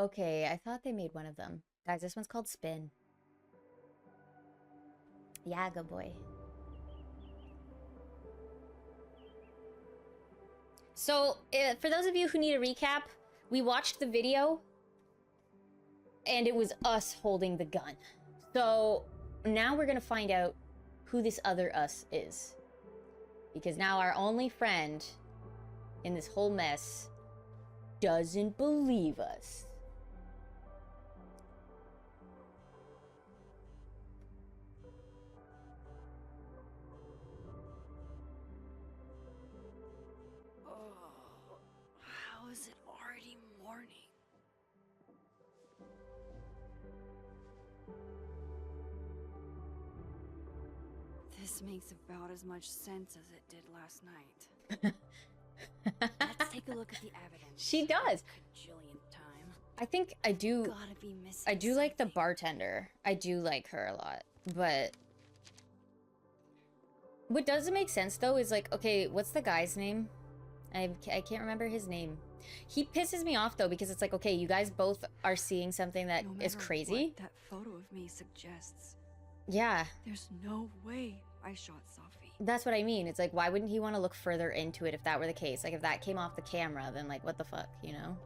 okay. I thought they made one of them. Guys, this one's called Spin. Yeah, good boy. So, for those of you who need a recap, we watched the video, and it was us holding the gun. So, now we're gonna find out who this other us is. Because now our only friend in this whole mess doesn't believe us. Oh, how is it already morning? This makes about as much sense as it did last night. Let's take a look at the evidence. She does. Kajillionth time. I think I do. Gotta be missing I do like the something. bartender. I do like her a lot. But what doesn't make sense though is like, okay, what's the guy's name? I can't remember his name. He pisses me off though because it's like, okay, you guys both are seeing something that No is matter crazy. what that photo of me suggests, Yeah, there's no way I shot Safi. that's what I mean. It's like, why wouldn't he want to look further into it if that were the case? Like, if that came off the camera, then like, what the fuck, you know?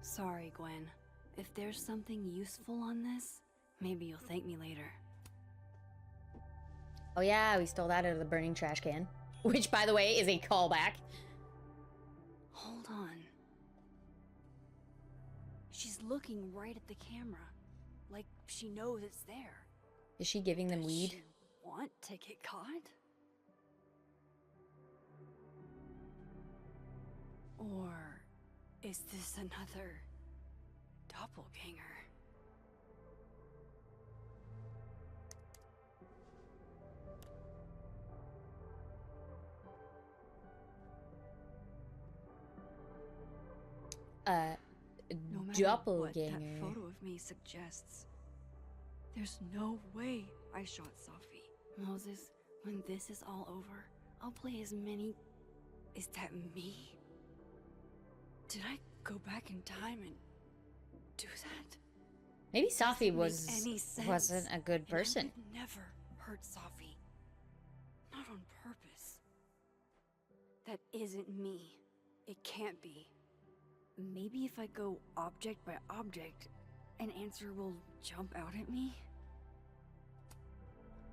Sorry, Gwen. If there's something useful on this, maybe you'll thank me later. Oh yeah, we stole that out of the burning trash can. Which, by the way, is a callback. Hold on. She's looking right at the camera. Like she knows it's there. Is she giving them Does weed? she want to get caught? Or is this another doppelganger? No matter what that Doppelganger. photo of me suggests, there's no way I shot Safi. Moses, when this is all over, I'll play as many... Is that me? Did I go back in time and do that? Maybe Safi Doesn't make any sense. wasn't a good And person. I would never hurt Safi. Not on purpose. That isn't me. It can't be. Maybe if I go object by object, an answer will jump out at me?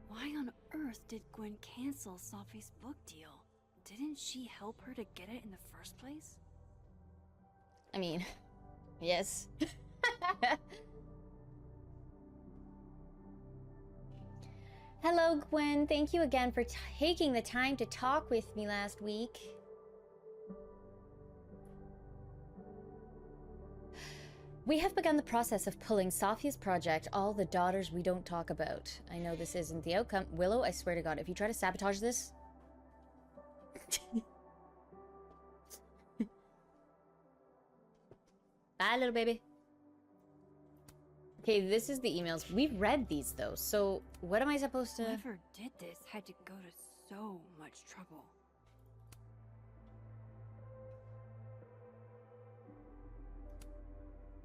Why on earth did Gwen cancel Safi's book deal? Didn't she help her to get it in the first place? I mean, yes. Hello, Gwen. Thank you again for taking the time to talk with me last week. We have begun the process of pulling Safia's project, All the Daughters We Don't Talk About. I know this isn't the outcome. Willow, I swear to God, if you try to sabotage this... Bye, little baby. Okay, this is the emails. We've read these, though, so what am I supposed to... Whoever did this had to go to so much trouble.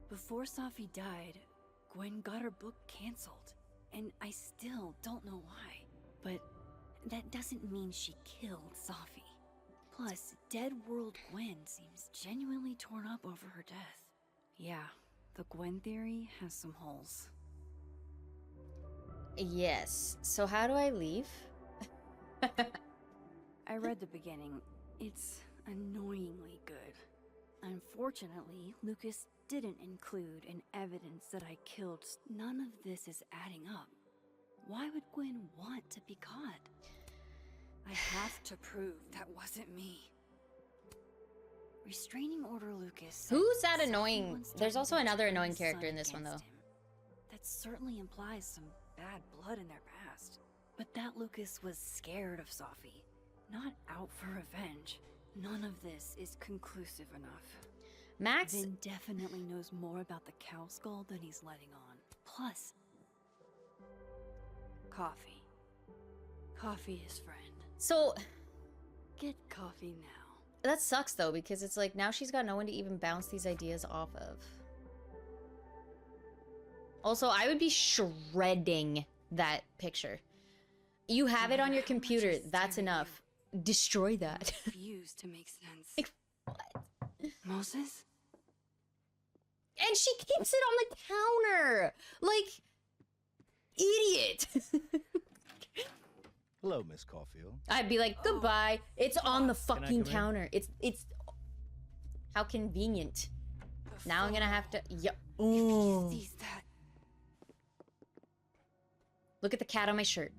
Before Safi died, Gwen got her book canceled, and I still don't know why. But that doesn't mean she killed Safi. Plus, Dead World Gwen seems genuinely torn up over her death. Yeah, the Gwen theory has some holes. Yes. So how do I leave? I read the beginning. It's annoyingly good. Unfortunately, Lucas didn't include in evidence that I killed. None of this is adding up. Why would Gwen want to be caught? I have to prove that wasn't me. Restraining Order Lucas said Who's that Safi annoying? once There's threatened also to another turn annoying his character son in this one, against though. him. That certainly implies some bad blood in their past. But that Lucas was scared of Safi, not out for revenge. None of this is conclusive enough. Max... Vin definitely knows more about the cow skull than he's letting on. Plus, coffee. Coffee is friend. So... Get coffee now. That sucks though, because it's like now she's got no one to even bounce these ideas off of. Also, I would be shredding that picture. You have it on your computer. That's enough. Destroy that. I refuse to make sense. Like, what? Moses? And she keeps it on the counter! Like, idiot! Hello, Miss Caulfield. I'd be like, goodbye. It's on the Can I fucking come in? counter. It's... How convenient. The Now I'm gonna photo. have to... Yeah. If Ooh. he sees that, Look at the cat on my shirt.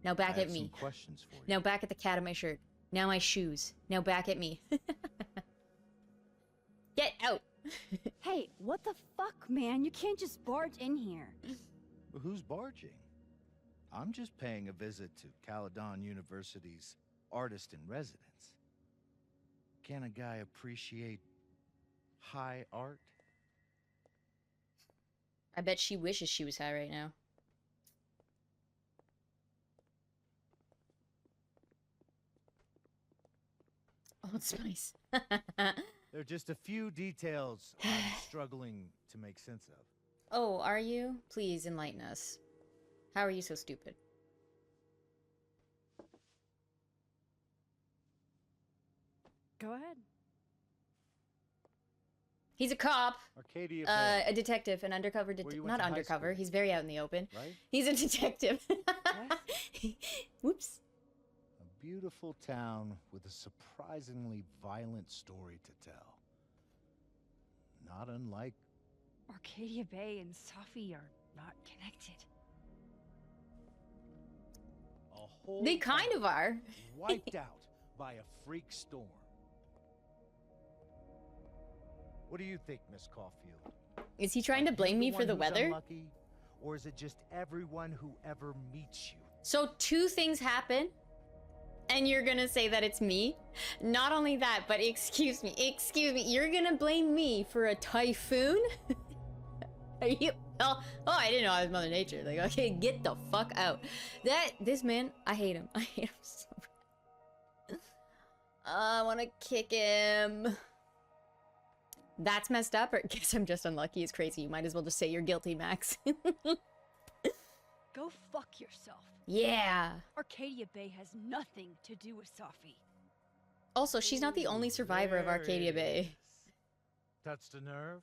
Now I back have at me. some questions for you. Now back at the cat on my shirt. Now my shoes. Now back at me. Get out! Hey, what the fuck, man? You can't just barge in here. Well, who's barging? I'm just paying a visit to Caledon University's artist in residence. Can a guy appreciate high art? I bet she wishes she was high right now. Oh, it's nice. There are just a few details I'm struggling to make sense of. Oh, are you? Please enlighten us. How are you so stupid? Go ahead. He's a cop, Arcadia Bay, a detective, an undercover Where you went not to high undercover. school. He's very out in the open. right? He's a detective. Whoops. A beautiful town with a surprisingly violent story to tell. Not unlike Arcadia Bay and Safi are not connected. a whole They kind town of are. wiped out by a freak storm. What do you think, Miss Caulfield? Is he trying to Are you blame me one for the who's weather? unlucky, or is it just everyone who ever meets you? So two things happen, and you're gonna say that it's me? Not only that, but excuse me, you're gonna blame me for a typhoon? Are you? Oh, I didn't know I was Mother Nature. Like, okay, get the fuck out. This man, I hate him. I hate him so bad. I wanna kick him. That's messed up, or guess I'm just unlucky. It's crazy. You might as well just say you're guilty, Max. Go fuck yourself. Yeah. Arcadia Bay has nothing to do with Safi. Also, she's not the only survivor of Arcadia Bay. Touched a nerve?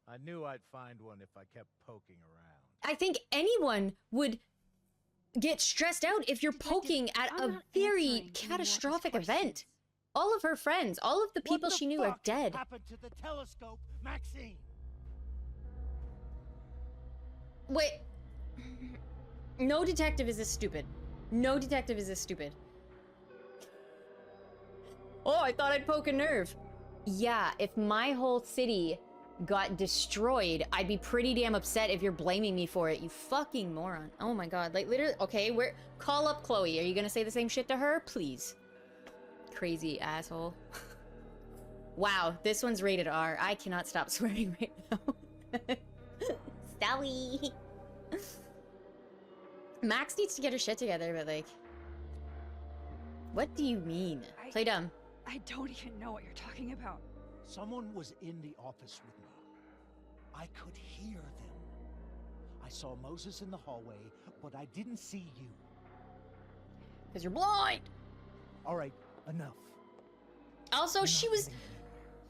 I knew I'd find one if I kept poking around. I think anyone would get stressed out if you're Detective, poking at I'm a not very answering any more of these catastrophic event. questions. All of her friends, all of the people What the she knew are fuck dead. happened to the telescope, Maxine? Wait. No detective is this stupid. No detective is this stupid. Oh, I thought I'd poke a nerve. Yeah, if my whole city got destroyed, I'd be pretty damn upset if you're blaming me for it, you fucking moron. Oh my god, like literally, okay, call up Chloe. Are you gonna say the same shit to her? Please. Crazy asshole. Wow, this one's rated R. I cannot stop swearing right now. Sorry. Max needs to get her shit together, but like... What do you mean? Play dumb. I don't even know what you're talking about. Someone was in the office with me. I could hear them. I saw Moses in the hallway, but I didn't see you. Because you're blind! All right, enough. Also, You're she not was...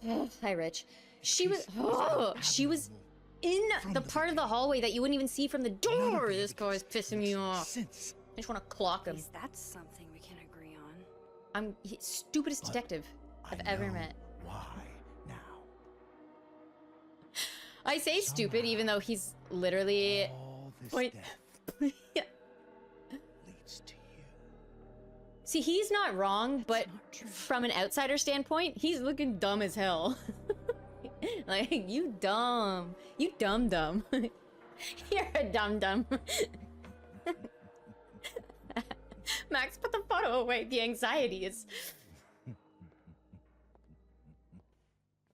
getting me. Hi, Rich. She was... She's not she was having me in from the the part of the hallway that you wouldn't even see from the None of door. it This guy's makes pissing me off. sense. I just want to clock at him. least that's something we can agree on. I'm stupidest But detective I've I ever know met. Why now? I say stupid even though he's literally... All this Point- death Yeah. leads to you. See, he's not wrong, but not true. from an outsider standpoint, he's looking dumb as hell. Like, you dumb. You dumb. You're a dumb. Max, put the photo away. The anxiety is...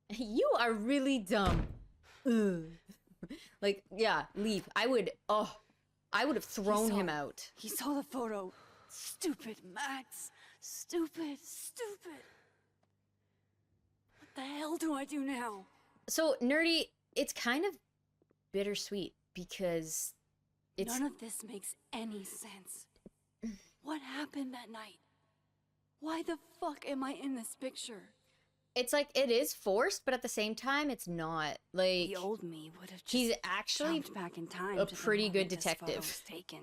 You are really dumb. Ugh. Like, yeah, leave. I would have thrown him out. He saw the photo. Stupid Max. Stupid. hell do I do now? So, Nerdy, it's kind of bittersweet because it's... None of this makes any sense. What happened that night? Why the fuck am I in this picture? It's like, it is forced, but at the same time, it's not. Like, The old me would have just he's actually jumped back in time a to the pretty good moment this photo detective. was taken.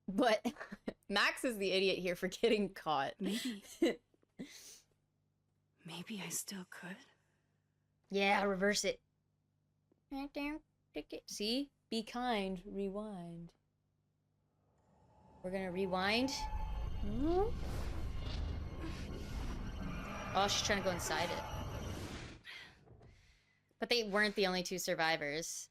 But Max is the idiot here for getting caught. Maybe I still could. Yeah, reverse it. See? Be kind. Rewind. We're gonna rewind. Oh, she's trying to go inside it. But they weren't the only two survivors.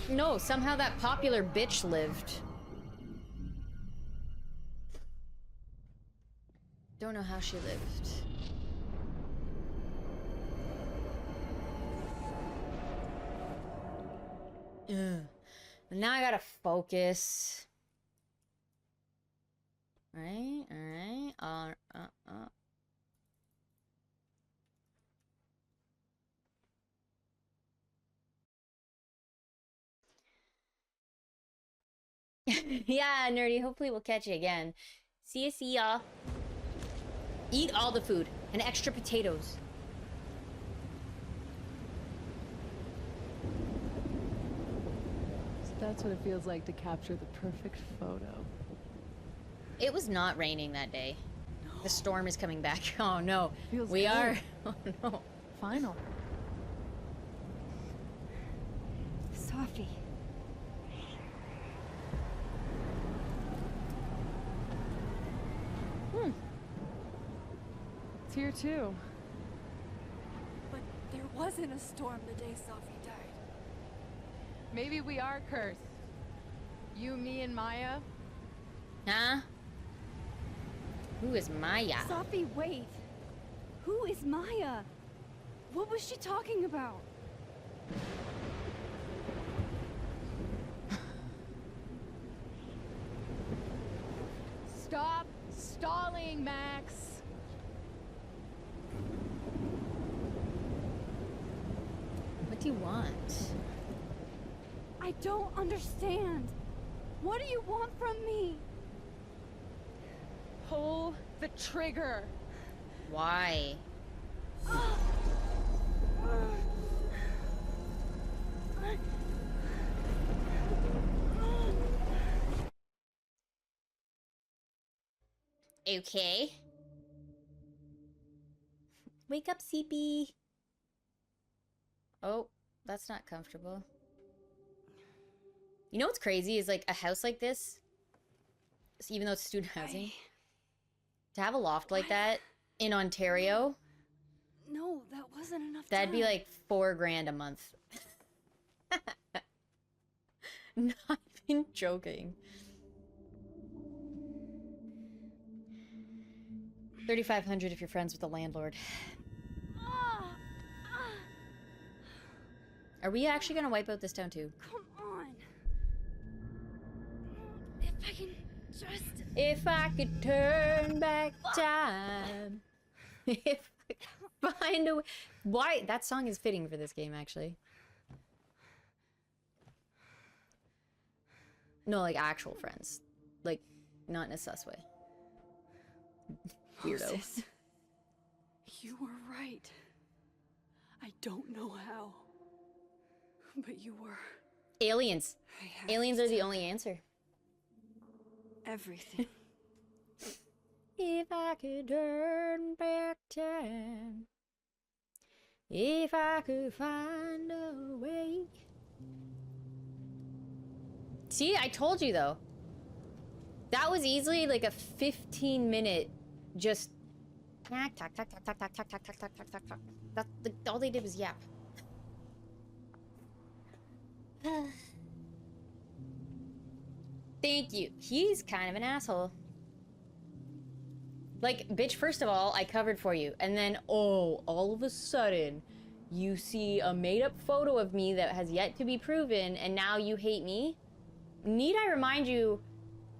No, somehow that popular bitch lived. Don't know how she lived. Ugh. Now I gotta focus. Alright, alright. Yeah, Nerdy, hopefully we'll catch you again. See ya. Eat all the food and extra potatoes. So that's what it feels like to capture the perfect photo. It was not raining that day. The storm is coming back. Oh no. Feels We good. are. Oh no. Final. Sophie. It's here too. But there wasn't a storm the day Sophie died. Maybe we are cursed. You, me, and Maya. Huh? Who is Maya? Sophie, wait. Who is Maya? What was she talking about? Stop stalling, Max. What do you want? I don't understand. What do you want from me? Pull the trigger. Why? Okay. Wake up, CP. Oh, that's not comfortable. You know what's crazy is like a house like this, even though it's student housing, to have a loft like that in Ontario, No, that wasn't enough that'd be time. like $4,000 a month. Not even joking. 3,500 if you're friends with the landlord. Are we actually gonna wipe out this town too? Come on. If I can just... If I could turn back time. If I could find a way. Why? That song is fitting for this game, actually. No, like actual friends. Like, not in a sus way. Weirdo. Moses, you were right. I don't know how, but you were. Aliens. I have Aliens are the only answer. everything. If I could turn back time. If I could find a way. See, I told you though. That was easily like a 15-minute just tack tack tack tack tack tack tack tack tack tack tack tack tack. That's all they did was yap. Thank you. He's kind of an asshole. Like, bitch, first of all, I covered for you. And then, oh, all of a sudden, you see a made-up photo of me that has yet to be proven, and now you hate me? Need I remind you,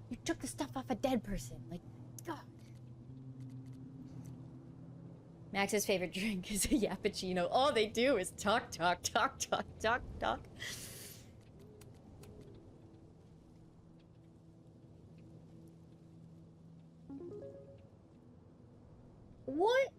you took the stuff off a dead person. Like, God. Max's favorite drink is a yappuccino. All they do is talk, talk, talk, talk, talk, talk. What?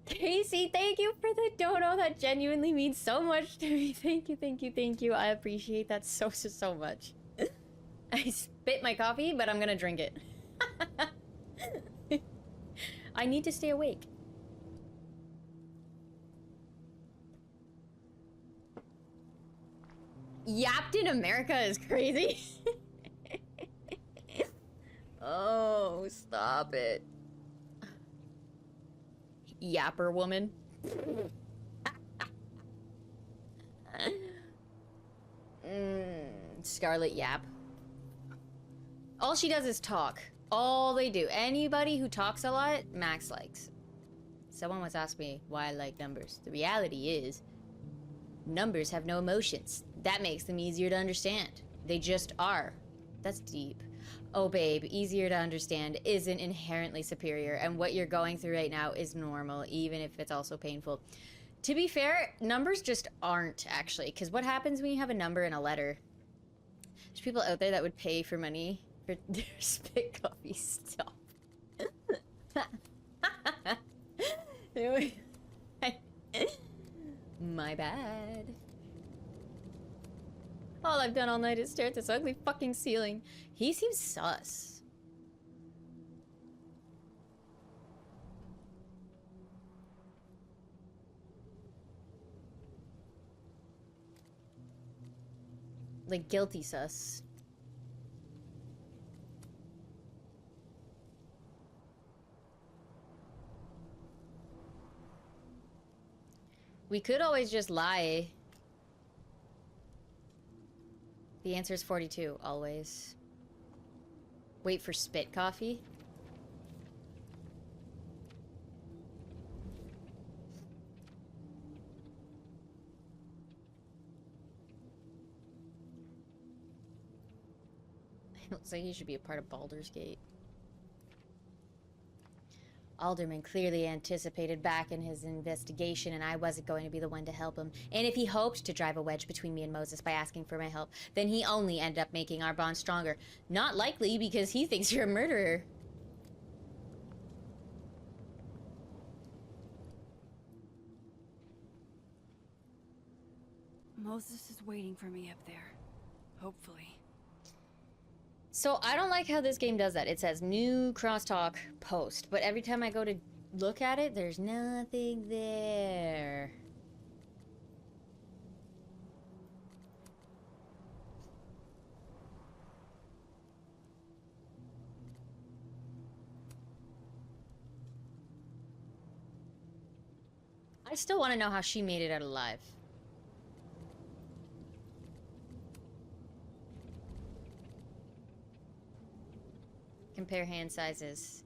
Casey, thank you for the dono. That genuinely means so much to me. Thank you, thank you, thank you. I appreciate that so much. I spit my coffee, but I'm gonna drink it. I need to stay awake. Yapped in America is crazy. Oh, stop it. Yapper woman. Scarlet Yap. All she does is talk. All they do. Anybody who talks a lot, Max likes. Someone once asked me why I like numbers. The reality is, numbers have no emotions. That makes them easier to understand. They just are. That's deep. Oh, babe, easier to understand isn't inherently superior, and what you're going through right now is normal, even if it's also painful. To be fair, numbers just aren't, actually, because what happens when you have a number in a letter? There's people out there that would pay for money for their spit coffee stuff. My bad. All I've done all night is stare at this ugly fucking ceiling. He seems sus. Like guilty sus. We could always just lie. The answer is 42, always. Wait for spit coffee? I don't think he should be a part of Baldur's Gate. Alderman clearly anticipated back in his investigation, and I wasn't going to be the one to help him. And if he hoped to drive a wedge between me and Moses by asking for my help, then he only ended up making our bond stronger. Not likely, because he thinks you're a murderer. Moses is waiting for me up there. Hopefully. So I don't like how this game does that. It says new crosstalk post, but every time I go to look at it, there's nothing there. I still want to know how she made it out alive. Compare hand sizes.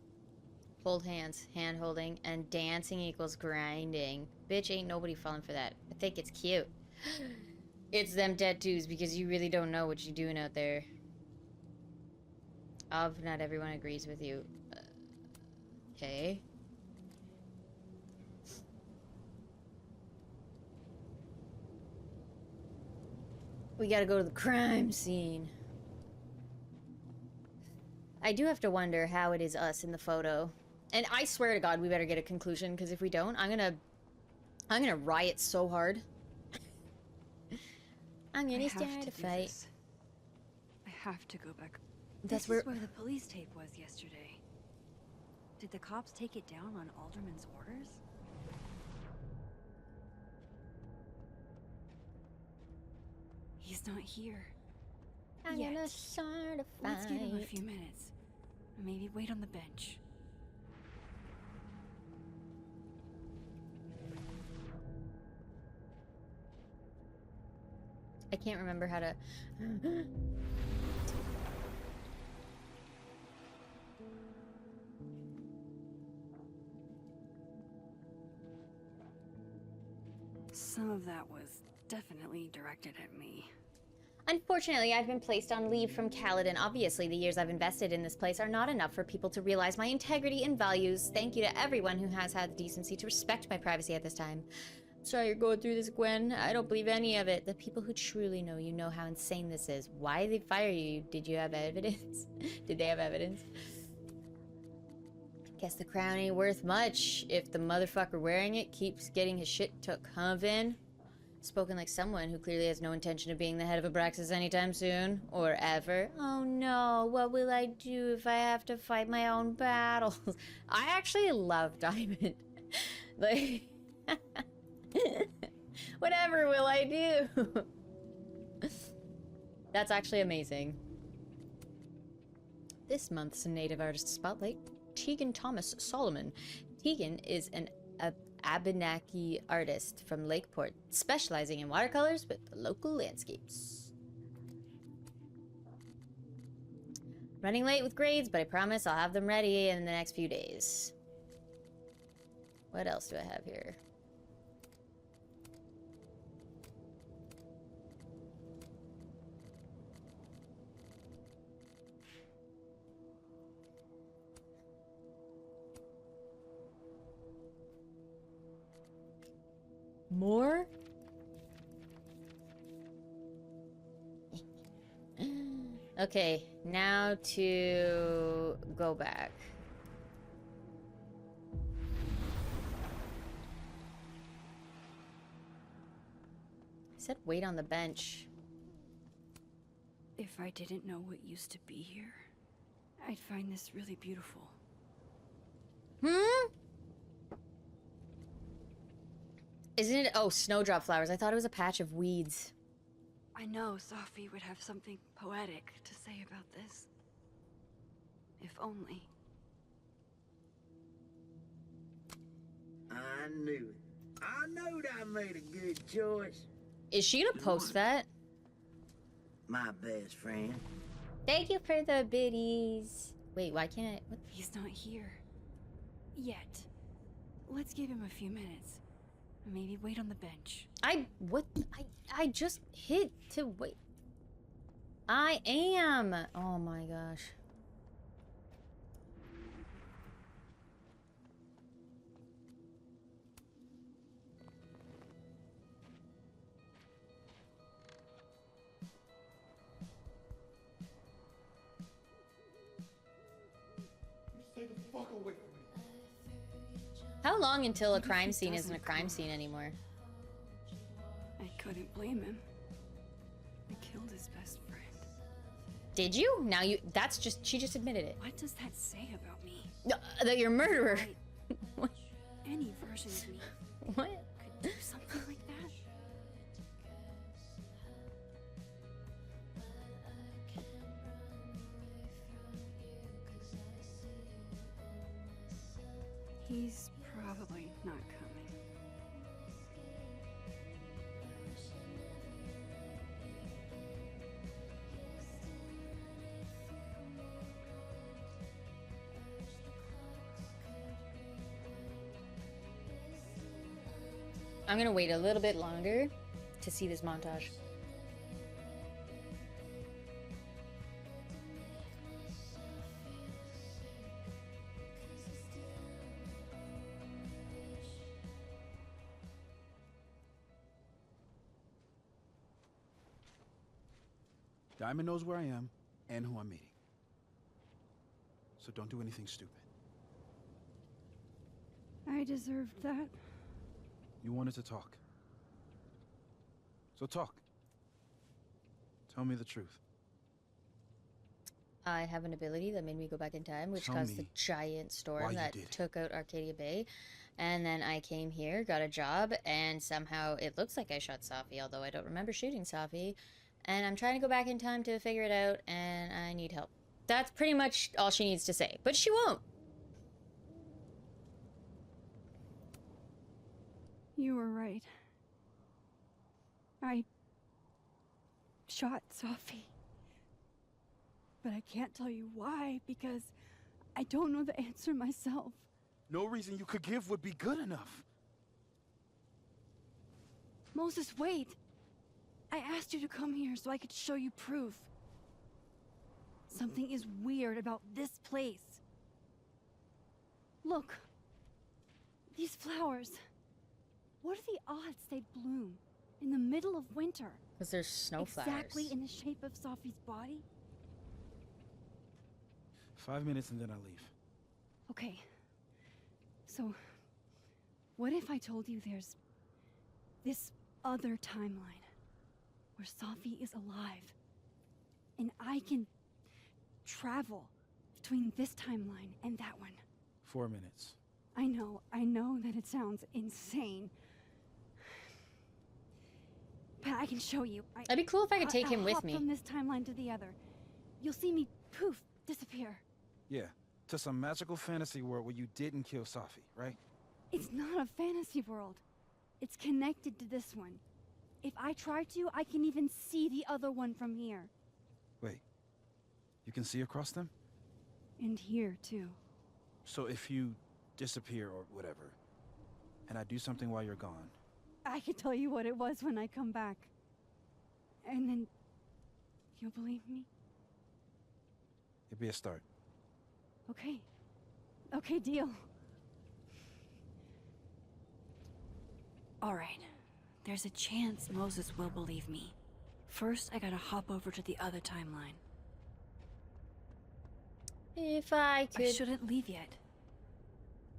Hold hands, hand holding, and dancing equals grinding. Bitch, ain't nobody falling for that. I think it's cute. It's them tattoos because you really don't know what you're doing out there. Not everyone agrees with you. Okay. We gotta go to the crime scene. I do have to wonder how it is us in the photo. And I swear to God, we better get a conclusion, because if we don't, I'm gonna riot so hard. I'm gonna start a fight. I have to go back. That's This is where the police tape was yesterday. Did the cops take it down on Alderman's orders? He's not here. I'm gonna start a fight. Let's give him a few minutes. Maybe wait on the bench. I can't remember how to... Some of that was definitely directed at me. Unfortunately, I've been placed on leave from Kaladin. Obviously, the years I've invested in this place are not enough for people to realize my integrity and values. Thank you to everyone who has had the decency to respect my privacy at this time. Sorry you're going through this, Gwen. I don't believe any of it. The people who truly know you know how insane this is. Why did they fire you? Did you have evidence? Did they have evidence? Guess the crown ain't worth much if the motherfucker wearing it keeps getting his shit took, huh, Vin? Spoken like someone who clearly has no intention of being the head of Abraxas anytime soon. Or ever. Oh no, what will I do if I have to fight my own battles? I actually love Diamond. Like... Whatever will I do? That's actually amazing. This month's Native Artist Spotlight, Tegan Thomas Solomon. Tegan is an Abenaki artist from Lakeport, specializing in watercolors with the local landscapes. Running late with grades, but I promise I'll have them ready in the next few days. What else do I have here? More? Okay, now to go back. I said wait on the bench. If I didn't know what used to be here, I'd find this really beautiful. Hmm? Isn't it? Oh, snowdrop flowers. I thought it was a patch of weeds. I know Sophie would have something poetic to say about this. If only. I knew it. I knowed I made a good choice. Is she gonna post that? My best friend. Thank you for the biddies. Wait, why can't I? What? He's not here. Yet. Let's give him a few minutes. Maybe wait on the bench. I just hit to wait. I am. Oh my gosh. Stay the fuck away from me. How long until a crime scene isn't a crime scene anymore? I couldn't blame him. I killed his best friend. Did you? Now you. That's just. She just admitted it. What does that say about me? That you're a murderer. What? Any version of me What? could do something like that. He's probably not coming. I'm gonna wait a little bit longer to see this montage. Diamond knows where I am and who I'm meeting. So don't do anything stupid. I deserved that. You wanted to talk. So talk. Tell me the truth. I have an ability that made me go back in time, which Tell caused the me giant why storm you that did it. took out Arcadia Bay. And then I came here, got a job, and somehow it looks like I shot Safi, although I don't remember shooting Safi. And I'm trying to go back in time to figure it out, and I need help. That's pretty much all she needs to say, but she won't. You were right. I shot Sophie. But I can't tell you why, because I don't know the answer myself. No reason you could give would be good enough. Moses, wait! I asked you to come here so I could show you proof. Something is weird about this place. Look. These flowers. What are the odds they'd bloom in the middle of winter? Because there's snowflowers. Exactly in the shape of Sophie's body? 5 minutes and then I leave. Okay. So, what if I told you there's this other timeline where Sophie is alive and I can travel between this timeline and that one? 4 minutes. I know that it sounds insane. But I can show you. That'd be cool if I could take him I'll with hop me. from this timeline to the other. You'll see me, poof, disappear. Yeah, to some magical fantasy world where you didn't kill Safi, right? It's not a fantasy world. It's connected to this one. If I try to, I can even see the other one from here. Wait, you can see across them? And here, too. So if you disappear or whatever, and I do something while you're gone, I can tell you what it was when I come back. And then you'll believe me? it'd be a start. Okay. Okay, deal. All right. There's a chance Moses will believe me. First, I gotta hop over to the other timeline. If I could... I shouldn't leave yet.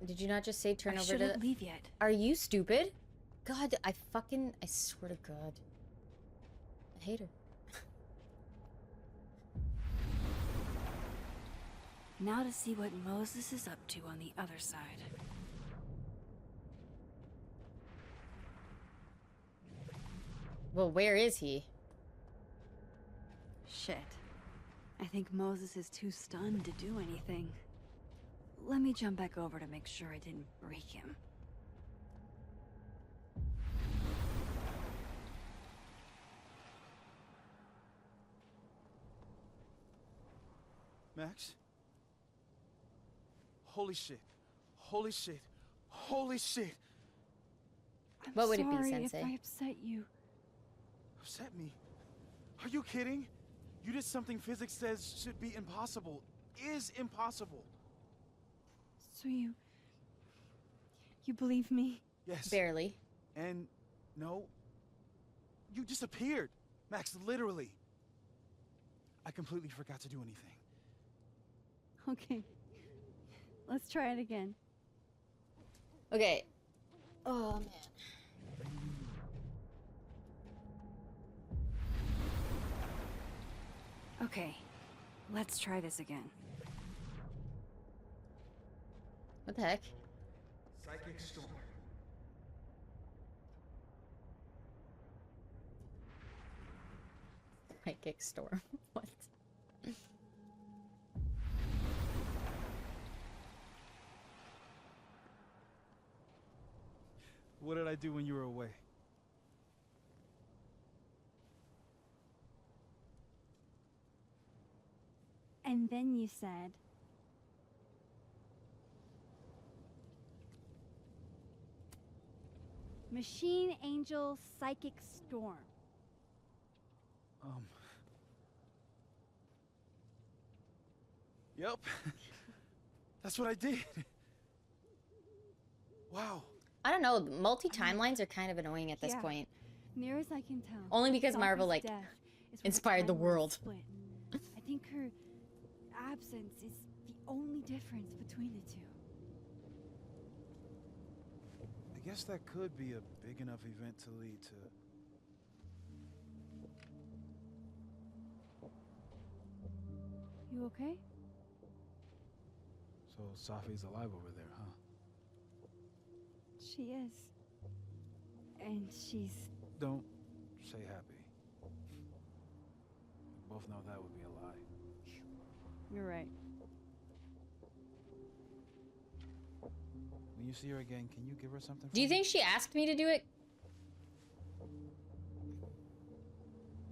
Did you not just say turn I over to... shouldn't leave yet. Are you stupid? God, I swear to God. I hate her. Now to see what Moses is up to on the other side. Well, where is he? Shit. I think Moses is too stunned to do anything. Let me jump back over to make sure I didn't break him. Max? Holy shit. Holy shit. Holy shit. I'm What would it be, sorry Sensei? if I upset you. Upset me? Are you kidding? You did something physics says should be impossible. Is impossible. So you believe me? Yes. Barely. And no, you disappeared. Max, literally. I completely forgot to do anything. Okay. Let's try it again. Okay. Oh, man. Okay, let's try this again. What the heck? Psychic storm. Psychic storm. What? What did I do when you were away? And then you said, Machine Angel Psychic Storm. Yep. That's what I did. Wow. I don't know. Multi-timelines are kind of annoying at this Yeah. point. Near as I can tell. Only because Sophie's Marvel, like, death is where inspired the timelines world. split. I think her absence is the only difference between the two. I guess that could be a big enough event to lead to... You okay? So Safi's alive over there, huh? She is. And she's... Don't say happy. We both know that would be a lie. You're right. When you see her again, can you give her something? Do you for me? think she asked me to do it?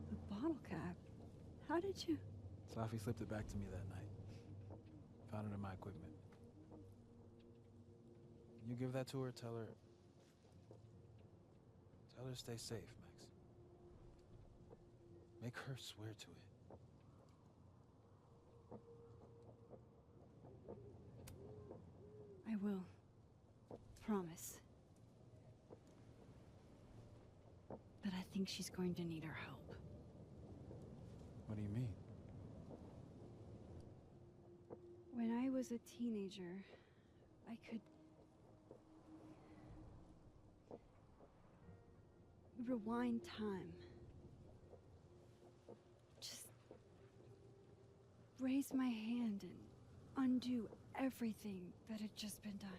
The bottle cap. How did you... Safi slipped it back to me that night. Found it in my equipment. Can you give that to her? Tell Tell her to stay safe, Max. Make her swear to it. I will. Promise. But I think she's going to need our help. What do you mean? When I was a teenager, I could rewind time. Just raise my hand and undo everything that had just been done.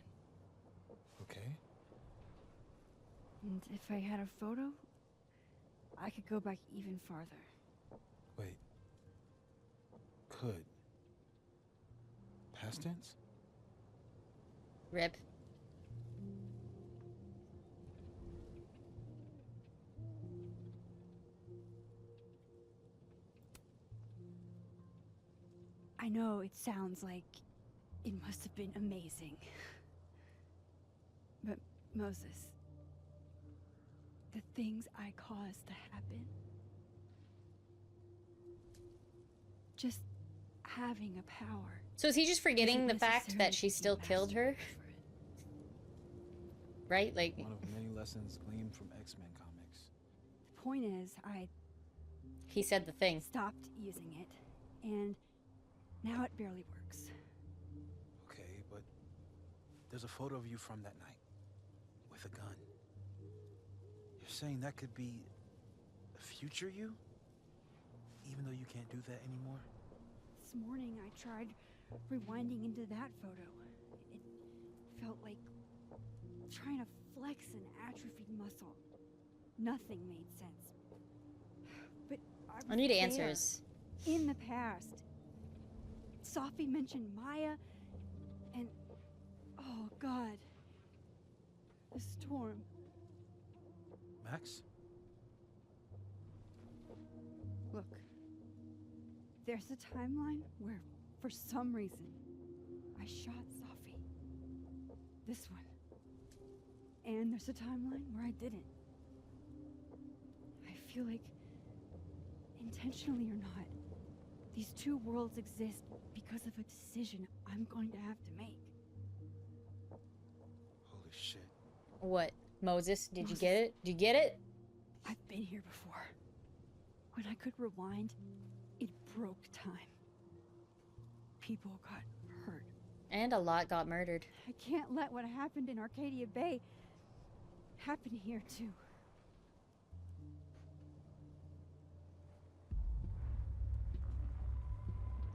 Okay. And if I had a photo, I could go back even farther. Wait. Could. Past tense? Rip. I know it sounds like it must have been amazing. But Moses, the things I caused to happen, just having a power. So is he just forgetting isn't the fact that she necessarily still being killed her? mastered over it. Right? Like, One of many lessons gleaned from X-Men comics. The point is, I he said the thing. stopped using it, and now it barely works. Okay, but there's a photo of you from that night. With a gun. You're saying that could be a future you? Even though you can't do that anymore? This morning I tried rewinding into that photo. It felt like trying to flex an atrophied muscle. Nothing made sense. But I need was answers. there, in the past. Sophie mentioned Maya, and oh God, the storm. Max? Look, there's a timeline where, for some reason, I shot Sophie. This one. And there's a timeline where I didn't. I feel like, intentionally or not, these two worlds exist because of a decision I'm going to have to make. Holy shit. What? Moses, did you Moses. get it? Did you get it? I've been here before. When I could rewind, it broke time. People got hurt. And a lot got murdered. I can't let what happened in Arcadia Bay happen here too.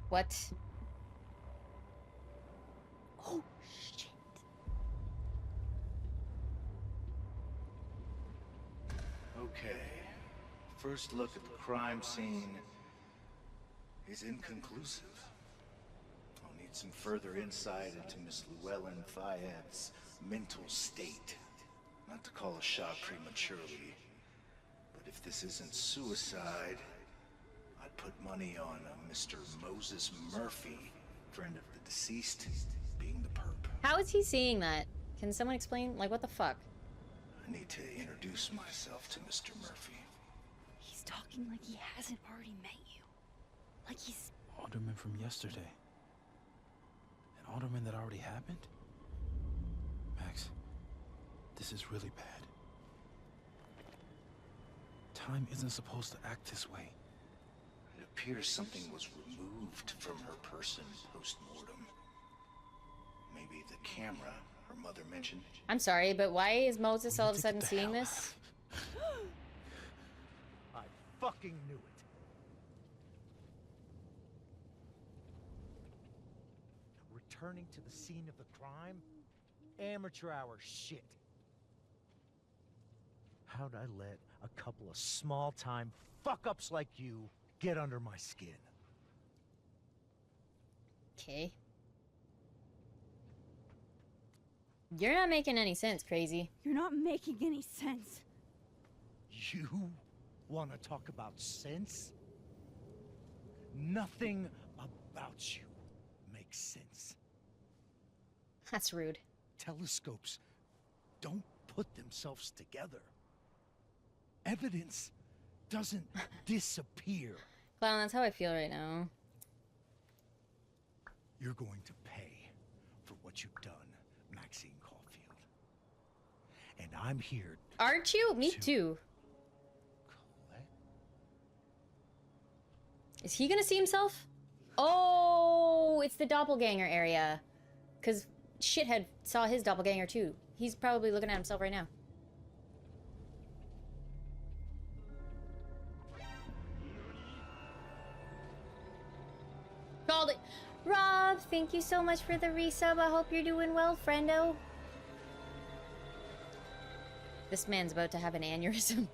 What? Oh, shit. Okay. First look at the crime scene is inconclusive. I'll need some further insight into Miss Llewellyn Fayette's mental state. Not to call a shot prematurely, but if this isn't suicide, I'd put money on a Mr. Moses Murphy, friend of the deceased, being the perp. How is he seeing that? Can someone explain? Like, what the fuck? I need to introduce myself to Mr. Murphy. He's talking like he hasn't already met you. Like he's... Alderman from yesterday. An alderman that already happened? Max, this is really bad. Time isn't supposed to act this way. It appears something was removed from her person post-mortem. Maybe the camera her mother mentioned. I'm sorry, but why is Moses We all need of a to sudden get the seeing hell this? I fucking knew it. Returning to the scene of the crime? Amateur hour shit. How'd I let a couple of small-time fuck-ups like you get under my skin? Okay. You're not making any sense, crazy. You're not making any sense. You want to talk about sense? Nothing about you makes sense. That's rude. Telescopes don't put themselves together. evidence doesn't disappear. Clown, that's how I feel right now. You're going to pay for what you've done, Maxine Caulfield. And I'm here. Aren't you? Me too. Collect. Is he gonna see himself? Oh, it's the doppelganger area. Because shithead saw his doppelganger too. He's probably looking at himself right now. Called it. Rob, thank you so much for the resub. I hope you're doing well, friendo. This man's about to have an aneurysm.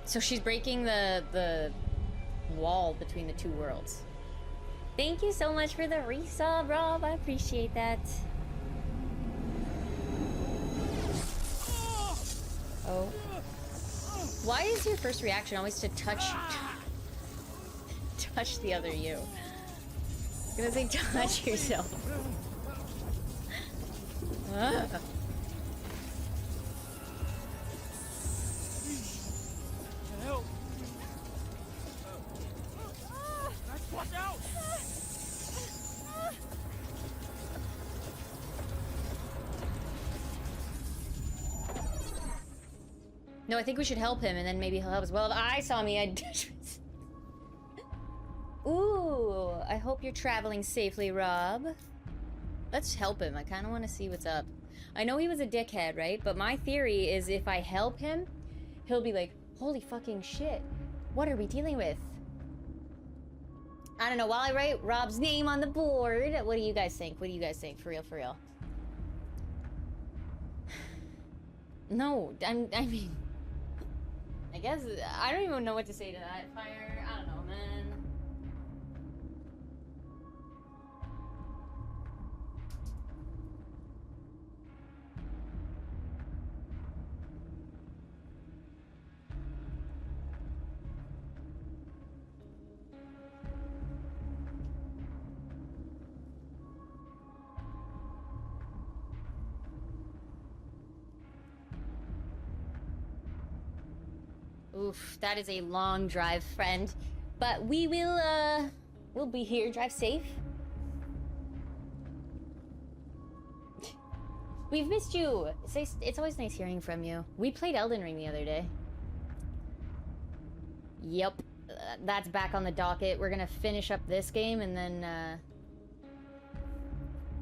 So she's breaking the wall between the two worlds. Thank you so much for the resub, Rob. I appreciate that. Oh. Why is your first reaction always to touch the other you? I'm gonna say touch yourself. Help! Watch out! No, I think we should help him, and then maybe he'll help us. Well, if I saw me, I'd... Ooh, I hope you're traveling safely, Rob. Let's help him. I kind of want to see what's up. I know he was a dickhead, right? But my theory is if I help him, he'll be like, holy fucking shit. What are we dealing with? I don't know. While I write Rob's name on the board, what do you guys think? What do you guys think? For real, for real. No, I mean... I guess... I don't even know what to say to that. Fire... I don't know, man. Oof, that is a long drive, friend. But we will, we'll be here. Drive safe. We've missed you. It's always nice hearing from you. We played Elden Ring the other day. Yep. That's back on the docket. We're gonna finish up this game and then,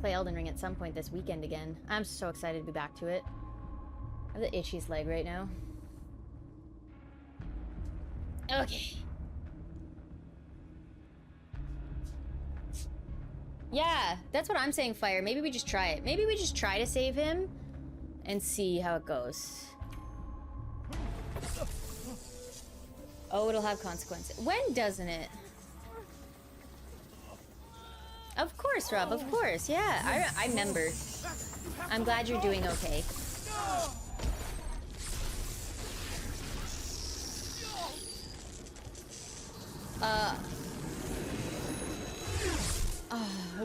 play Elden Ring at some point this weekend again. I'm so excited to be back to it. I have the itchiest leg right now. Okay. Yeah, that's what I'm saying, Fire. Maybe we just try it. Maybe we just try to save him and see how it goes. Oh, it'll have consequences. When doesn't it? Of course, Rob, of course. Yeah, I remember. I'm glad you're doing okay.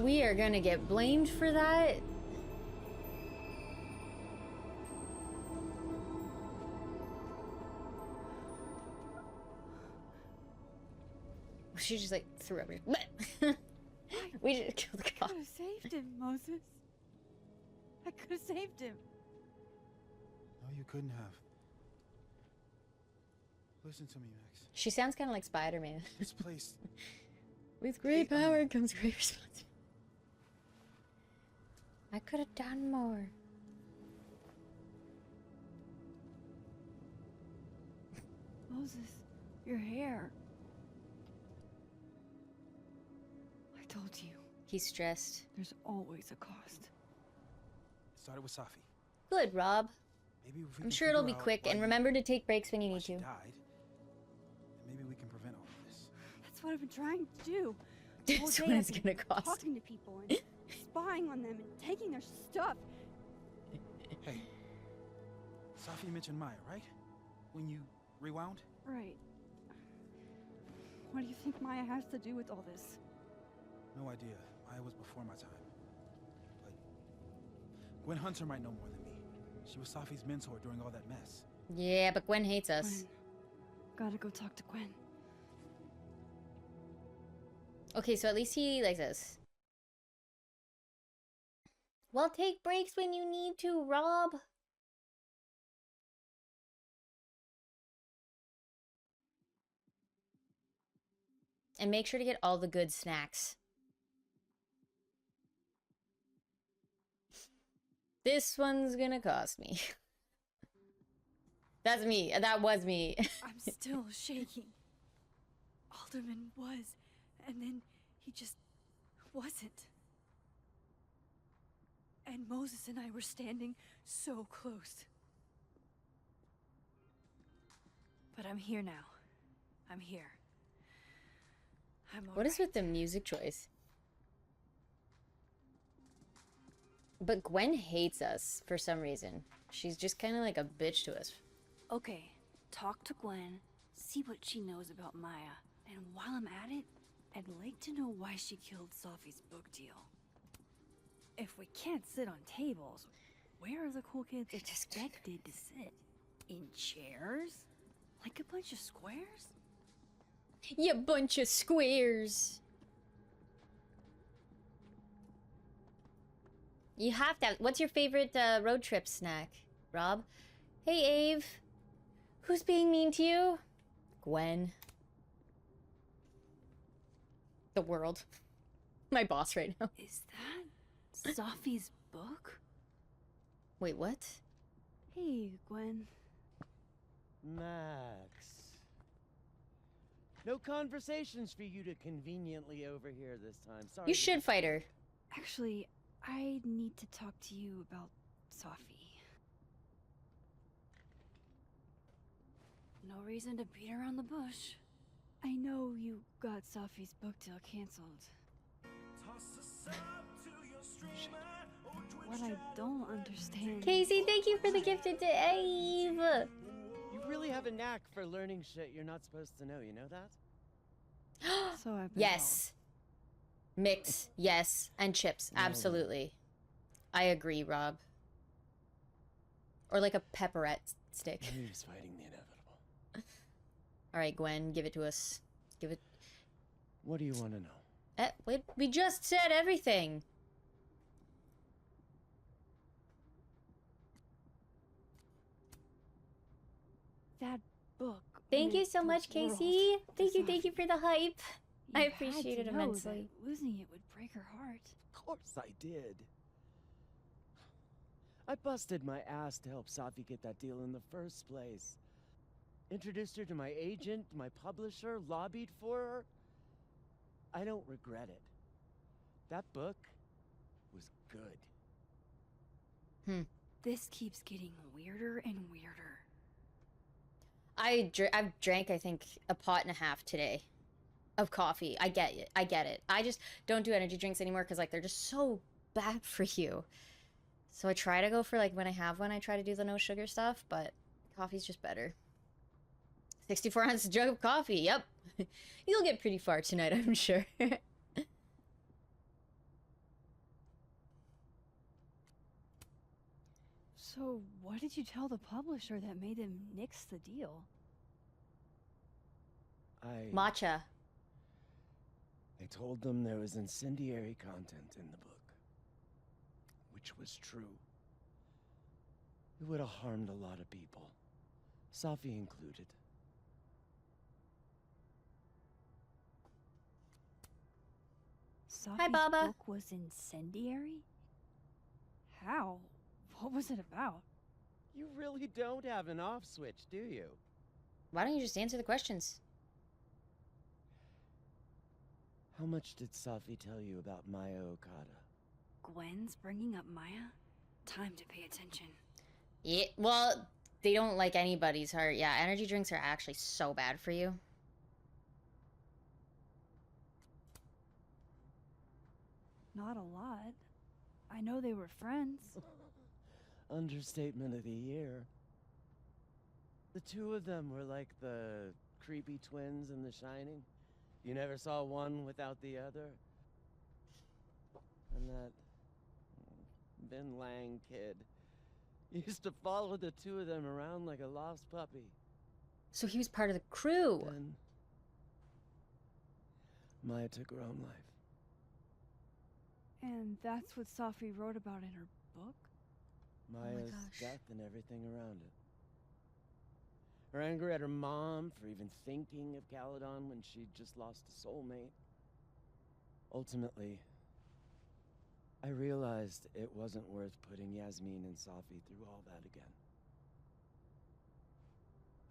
We are gonna get blamed for that. She just like threw everything. We just killed the cop. I could have saved him, Moses. I could have saved him. No, you couldn't have. Listen to me, Max. She sounds kind of like Spider-Man. This place... With great power comes great responsibility. I could have done more. Moses, your hair. I told you. He's stressed. There's always a cost. It started with Safi. Good, Rob. Maybe if we I'm can sure it'll be figure out quick, why and you- remember to take breaks when you why need she to. died, and maybe we can prevent all of this. That's what I've been trying to do. That's All what day it's I've gonna been cost. Talking to people and spying on them and taking their stuff. Hey, Safi mentioned Maya, right? When you rewound? Right. What do you think Maya has to do with all this? No idea. Maya was before my time. But Gwen Hunter might know more than me. She was Safi's mentor during all that mess. Yeah, but Gwen hates us. Gwen. Gotta go talk to Gwen. Okay, so at least he likes us. Well, take breaks when you need to, Rob. And make sure to get all the good snacks. This one's gonna cost me. That's me. That was me. I'm still shaking. Alderman was, and then he just wasn't. And Moses and I were standing so close. But I'm here now. I'm here. I'm all What is right. with the music choice? But Gwen hates us for some reason. She's just kind of like a bitch to us. Okay, talk to Gwen, see what she knows about Maya, and while I'm at it, I'd like to know why she killed Safi's book deal. If we can't sit on tables, where are the cool kids expected to sit? In chairs? Like a bunch of squares? You bunch of squares. You have to have, what's your favorite road trip snack, Rob? Hey, Ave. Who's being mean to you? Gwen. The world. My boss right now. Is that Safi's book? Wait, what? Hey, Gwen. Max. No conversations for you to conveniently overhear this time. Sorry. You should fight her. Actually, I need to talk to you about Safi. No reason to beat around the bush. I know you got Safi's book deal canceled. What I don't understand... Casey, thank you for the gifted to Ave. You really have a knack for learning shit you're not supposed to know, you know that? So I've been Yes. Mix, yes. And chips, absolutely. I agree, Rob. Or like a pepperette stick. You're just fighting the inevitable. Alright, Gwen, give it to us. Give it... What do you want to know? Wait, we just said everything. That book. Thank you meant so the much, world Casey. to Thank you for the hype. I You had appreciate to it know immensely. that losing it would break her heart. Of course I did. I busted my ass to help Safi get that deal in the first place. Introduced her to my agent, my publisher, lobbied for her. I don't regret it. That book was good. This keeps getting weirder and weirder. I've drank, I think, a pot and a half today of coffee. I get it. I just don't do energy drinks anymore because, like, they're just so bad for you. So I try to go for, like, when I have one, I try to do the no sugar stuff, but coffee's just better. 64-ounce jug of coffee, yep. You'll get pretty far tonight, I'm sure. So, what did you tell the publisher that made them nix the deal? Matcha. I told them there was incendiary content in the book. Which was true. It would have harmed a lot of people. Safi included. Safi's Baba. book was incendiary? How? What was it about? You really don't have an off switch, do you? Why don't you just answer the questions? How much did Safi tell you about Maya Okada? Gwen's bringing up Maya? Time to pay attention. Yeah, well, they don't like anybody's heart. Yeah, energy drinks are actually so bad for you. Not a lot. I know they were friends. Understatement of the year. The two of them were like the creepy twins in The Shining. You never saw one without the other. And that Ben Lang kid. Used to follow the two of them around like a lost puppy. So he was part of the crew. Then Maya took her own life. And that's what Safi wrote about in her book? Maya's gosh. death and everything around it. Her anger at her mom for even thinking of Caledon when she'd just lost a soulmate. Ultimately, I realized it wasn't worth putting Yasmin and Safi through all that again.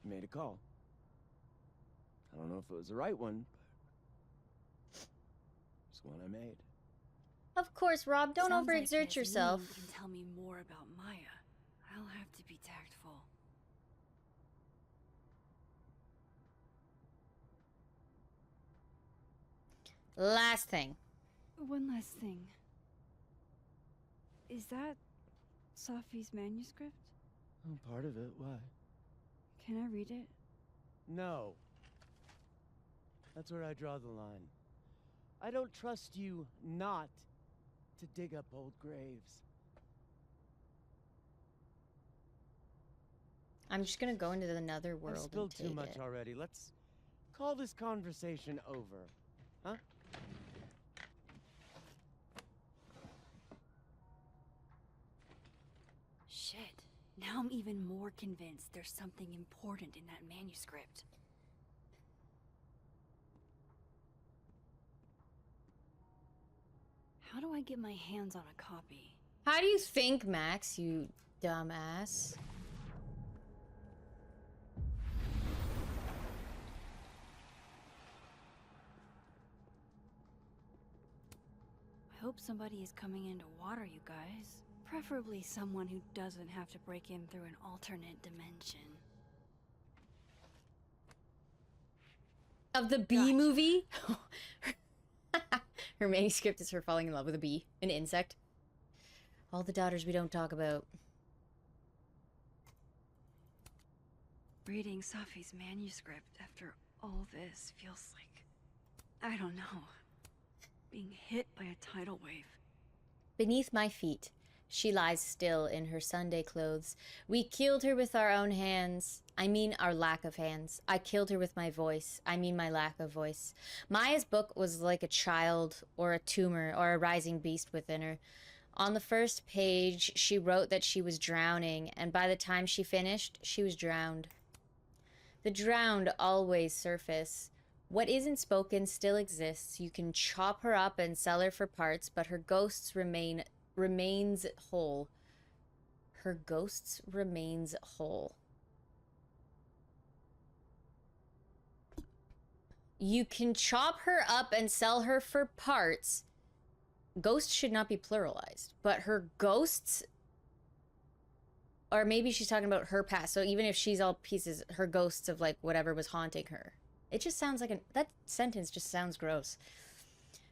I made a call. I don't know if it was the right one, but it's one I made. Of course, Rob, don't Sounds like overexert yourself. Yasmin can tell me more about Maya. I'll have to be tactful. Last thing. One last thing. Is that Safi's manuscript? Oh, part of it. Why? Can I read it? No. That's where I draw the line. I don't trust you not to dig up old graves. I'm just gonna go into the nether world I've and spilled take too much it. already. Let's call this conversation over. Huh? Shit. Now I'm even more convinced there's something important in that manuscript. How do I get my hands on a copy? How do you think, Max, you dumbass? I hope somebody is coming in to water you guys. Preferably someone who doesn't have to break in through an alternate dimension. Of the bee movie? Her manuscript is her falling in love with a bee, an insect. All the daughters we don't talk about. Reading Safi's manuscript after all this feels like, I don't know, being hit by a tidal wave. Beneath my feet, she lies still in her Sunday clothes. We killed her with our own hands. I mean our lack of hands. I killed her with my voice. I mean my lack of voice. Maya's book was like a child or a tumor or a rising beast within her. On the first page, she wrote that she was drowning, and by the time she finished, she was drowned. The drowned always surface. What isn't spoken still exists. You can chop her up and sell her for parts, but her ghosts remains whole. Her ghosts remains whole. You can chop her up and sell her for parts. Ghosts should not be pluralized, but her ghosts, or maybe she's talking about her past. So even if she's all pieces, her ghosts of like whatever was haunting her. It just sounds like that sentence just sounds gross.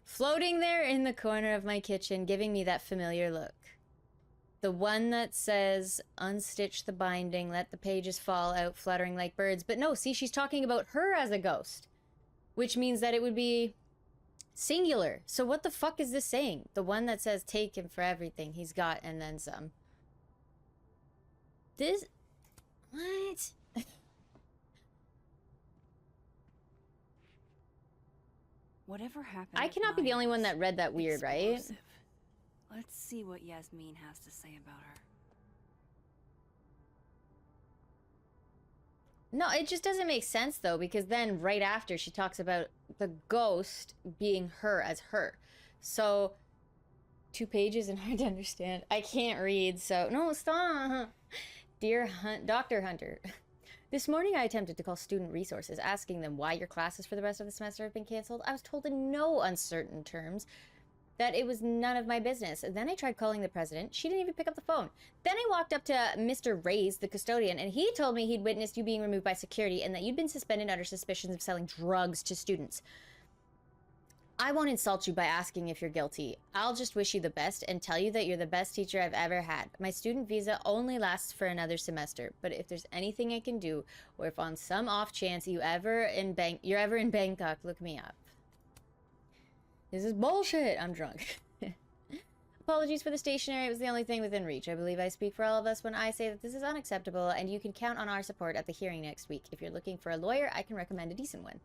Floating there in the corner of my kitchen, giving me that familiar look. The one that says, unstitch the binding, let the pages fall out fluttering like birds. But no, see, she's talking about her as a ghost, which means that it would be singular. So what the fuck is this saying? The one that says, take him for everything he's got and then some. This... What? Whatever happened. I cannot be the only one that read that weird, right? Explosive. Let's see what Yasmin has to say about her. No, it just doesn't make sense though, because then right after she talks about the ghost being her as her. So 2 pages and hard to understand. I can't read, so no, stop. Dear Dr. Hunter, this morning I attempted to call student resources, asking them why your classes for the rest of the semester have been canceled. I was told in no uncertain terms that it was none of my business. Then I tried calling the president. She didn't even pick up the phone. Then I walked up to Mr. Ray's, the custodian, and he told me he'd witnessed you being removed by security and that you'd been suspended under suspicions of selling drugs to students. I won't insult you by asking if you're guilty. I'll just wish you the best and tell you that you're the best teacher I've ever had. My student visa only lasts for another semester, but if there's anything I can do, or if on some off chance you're ever in Bangkok, look me up. This is bullshit. I'm drunk. Apologies for the stationery. It was the only thing within reach. I believe I speak for all of us when I say that this is unacceptable, and you can count on our support at the hearing next week. If you're looking for a lawyer, I can recommend a decent one.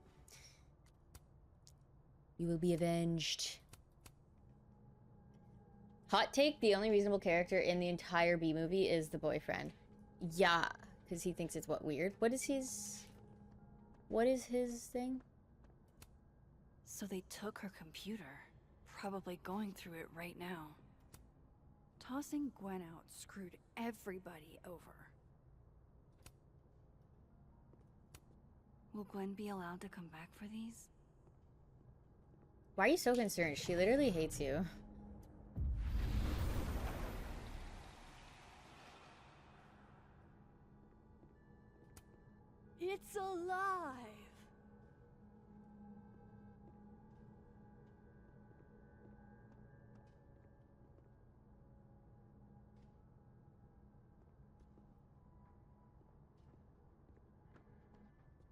You will be avenged. Hot take, the only reasonable character in the entire B movie is the boyfriend. Yeah, because he thinks it's what, weird? What is his thing? So they took her computer. Probably going through it right now. Tossing Gwen out screwed everybody over. Will Gwen be allowed to come back for these? Why are you so concerned? She literally hates you. It's alive!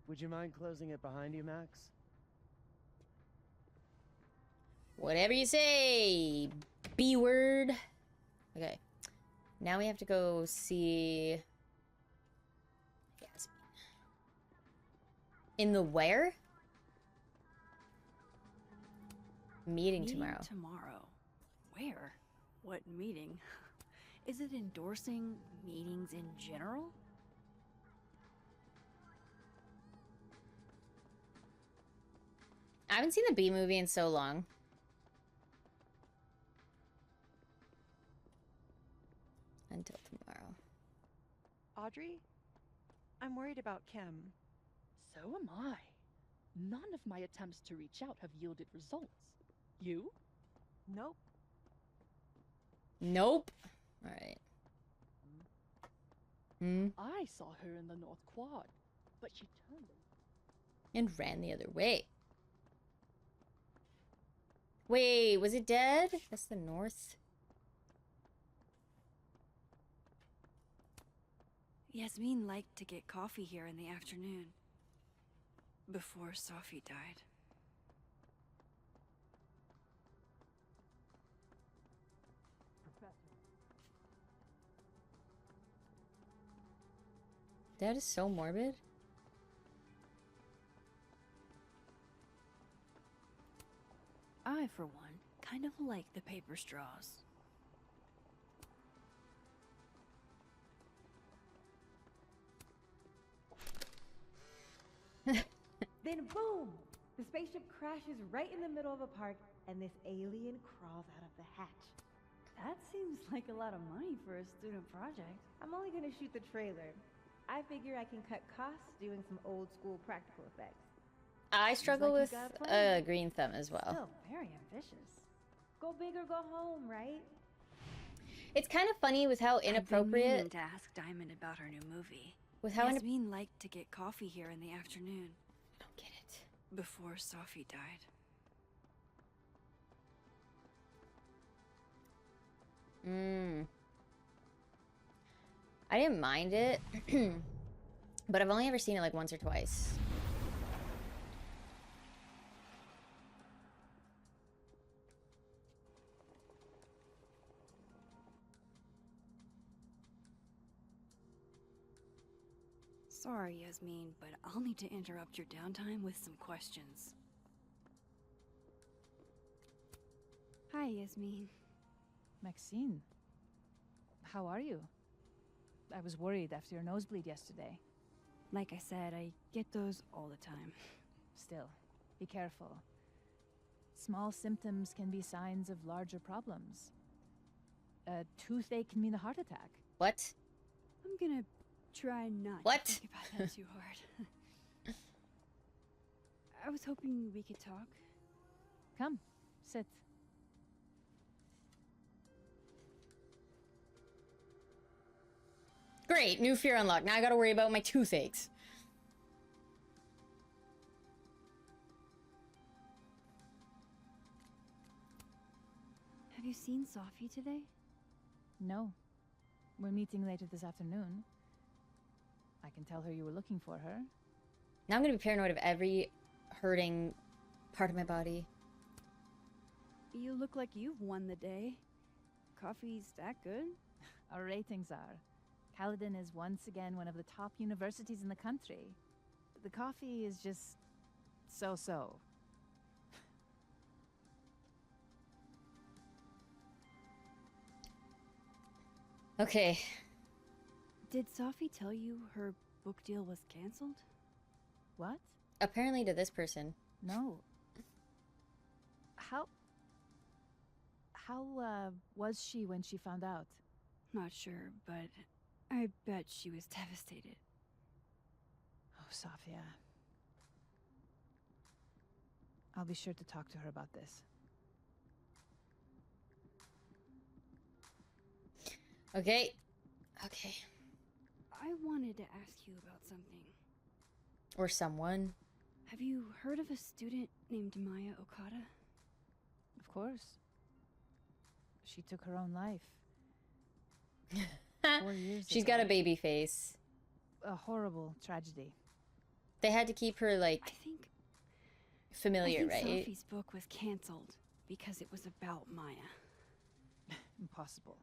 Would you mind closing it behind you, Max? Whatever you say, B word. Okay. Now we have to go see... Yes. In the where? Meeting tomorrow. Tomorrow. Where? What meeting? Is it endorsing meetings in general? I haven't seen the B movie in so long. Until tomorrow. Audrey? I'm worried about Kim. So am I. None of my attempts to reach out have yielded results. You? Nope. Nope. Alright. I saw her in the North Quad, but she turned and ran the other way. Wait, was it dead? That's the north. Yasmin liked to get coffee here in the afternoon. Before Sophie died. That is so morbid. I, for one, kind of like the paper straws. Then boom! The spaceship crashes right in the middle of a park, and this alien crawls out of the hatch. That seems like a lot of money for a student project. I'm only gonna shoot the trailer. I figure I can cut costs doing some old school practical effects. I struggle like you with got a plan. green thumb as well. Still very ambitious. Go big or go home, right? It's kind of funny with how I've been meaning inappropriate. to ask Diamond about her new movie. With how Yasmin liked to get coffee here in the afternoon. I don't get it. Before Sophie died. I didn't mind it, but I've only ever seen it like once or twice. Sorry, Yasmin, but I'll need to interrupt your downtime with some questions. Hi, Yasmin. Maxine, how are you? I was worried after your nosebleed yesterday. Like I said, I get those all the time. Still, be careful. Small symptoms can be signs of larger problems. A toothache can mean a heart attack. What? I'm gonna try not What? to think about that too hard. I was hoping we could talk. Come, sit. Great, new fear unlocked. Now I gotta worry about my toothaches. Have you seen Sophie today? No. We're meeting later this afternoon. I can tell her you were looking for her. Now I'm gonna be paranoid of every hurting part of my body. You look like you've won the day. coffee's that good? Our ratings are. Caledon is once again one of the top universities in the country. The coffee is just so-so. Okay. Did Sophie tell you her book deal was canceled? What? Apparently to this person. No. How was she when she found out? Not sure, but I bet she was devastated. Oh, Sophia. I'll be sure to talk to her about this. Okay. Okay. I wanted to ask you about something. Or someone. Have you heard of a student named Maya Okada? Of course. She took her own life. 4 years She's ago. got a baby face. A horrible tragedy. They had to keep her, like, familiar, I think right? Sophie's book was canceled because it was about Maya. Impossible.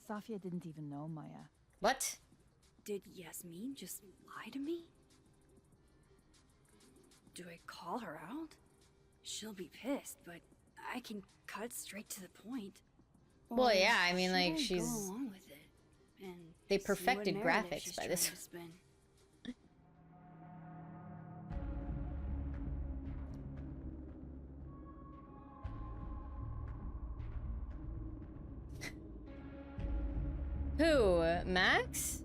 Sophia didn't even know Maya. What? Did Yasmin just lie to me? Do I call her out? She'll be pissed, but I can cut straight to the point. Well, Or yeah, I mean, should like, I she's... go along with it and They see what perfected narrative graphics she's by trying this. to spin? Who? Max?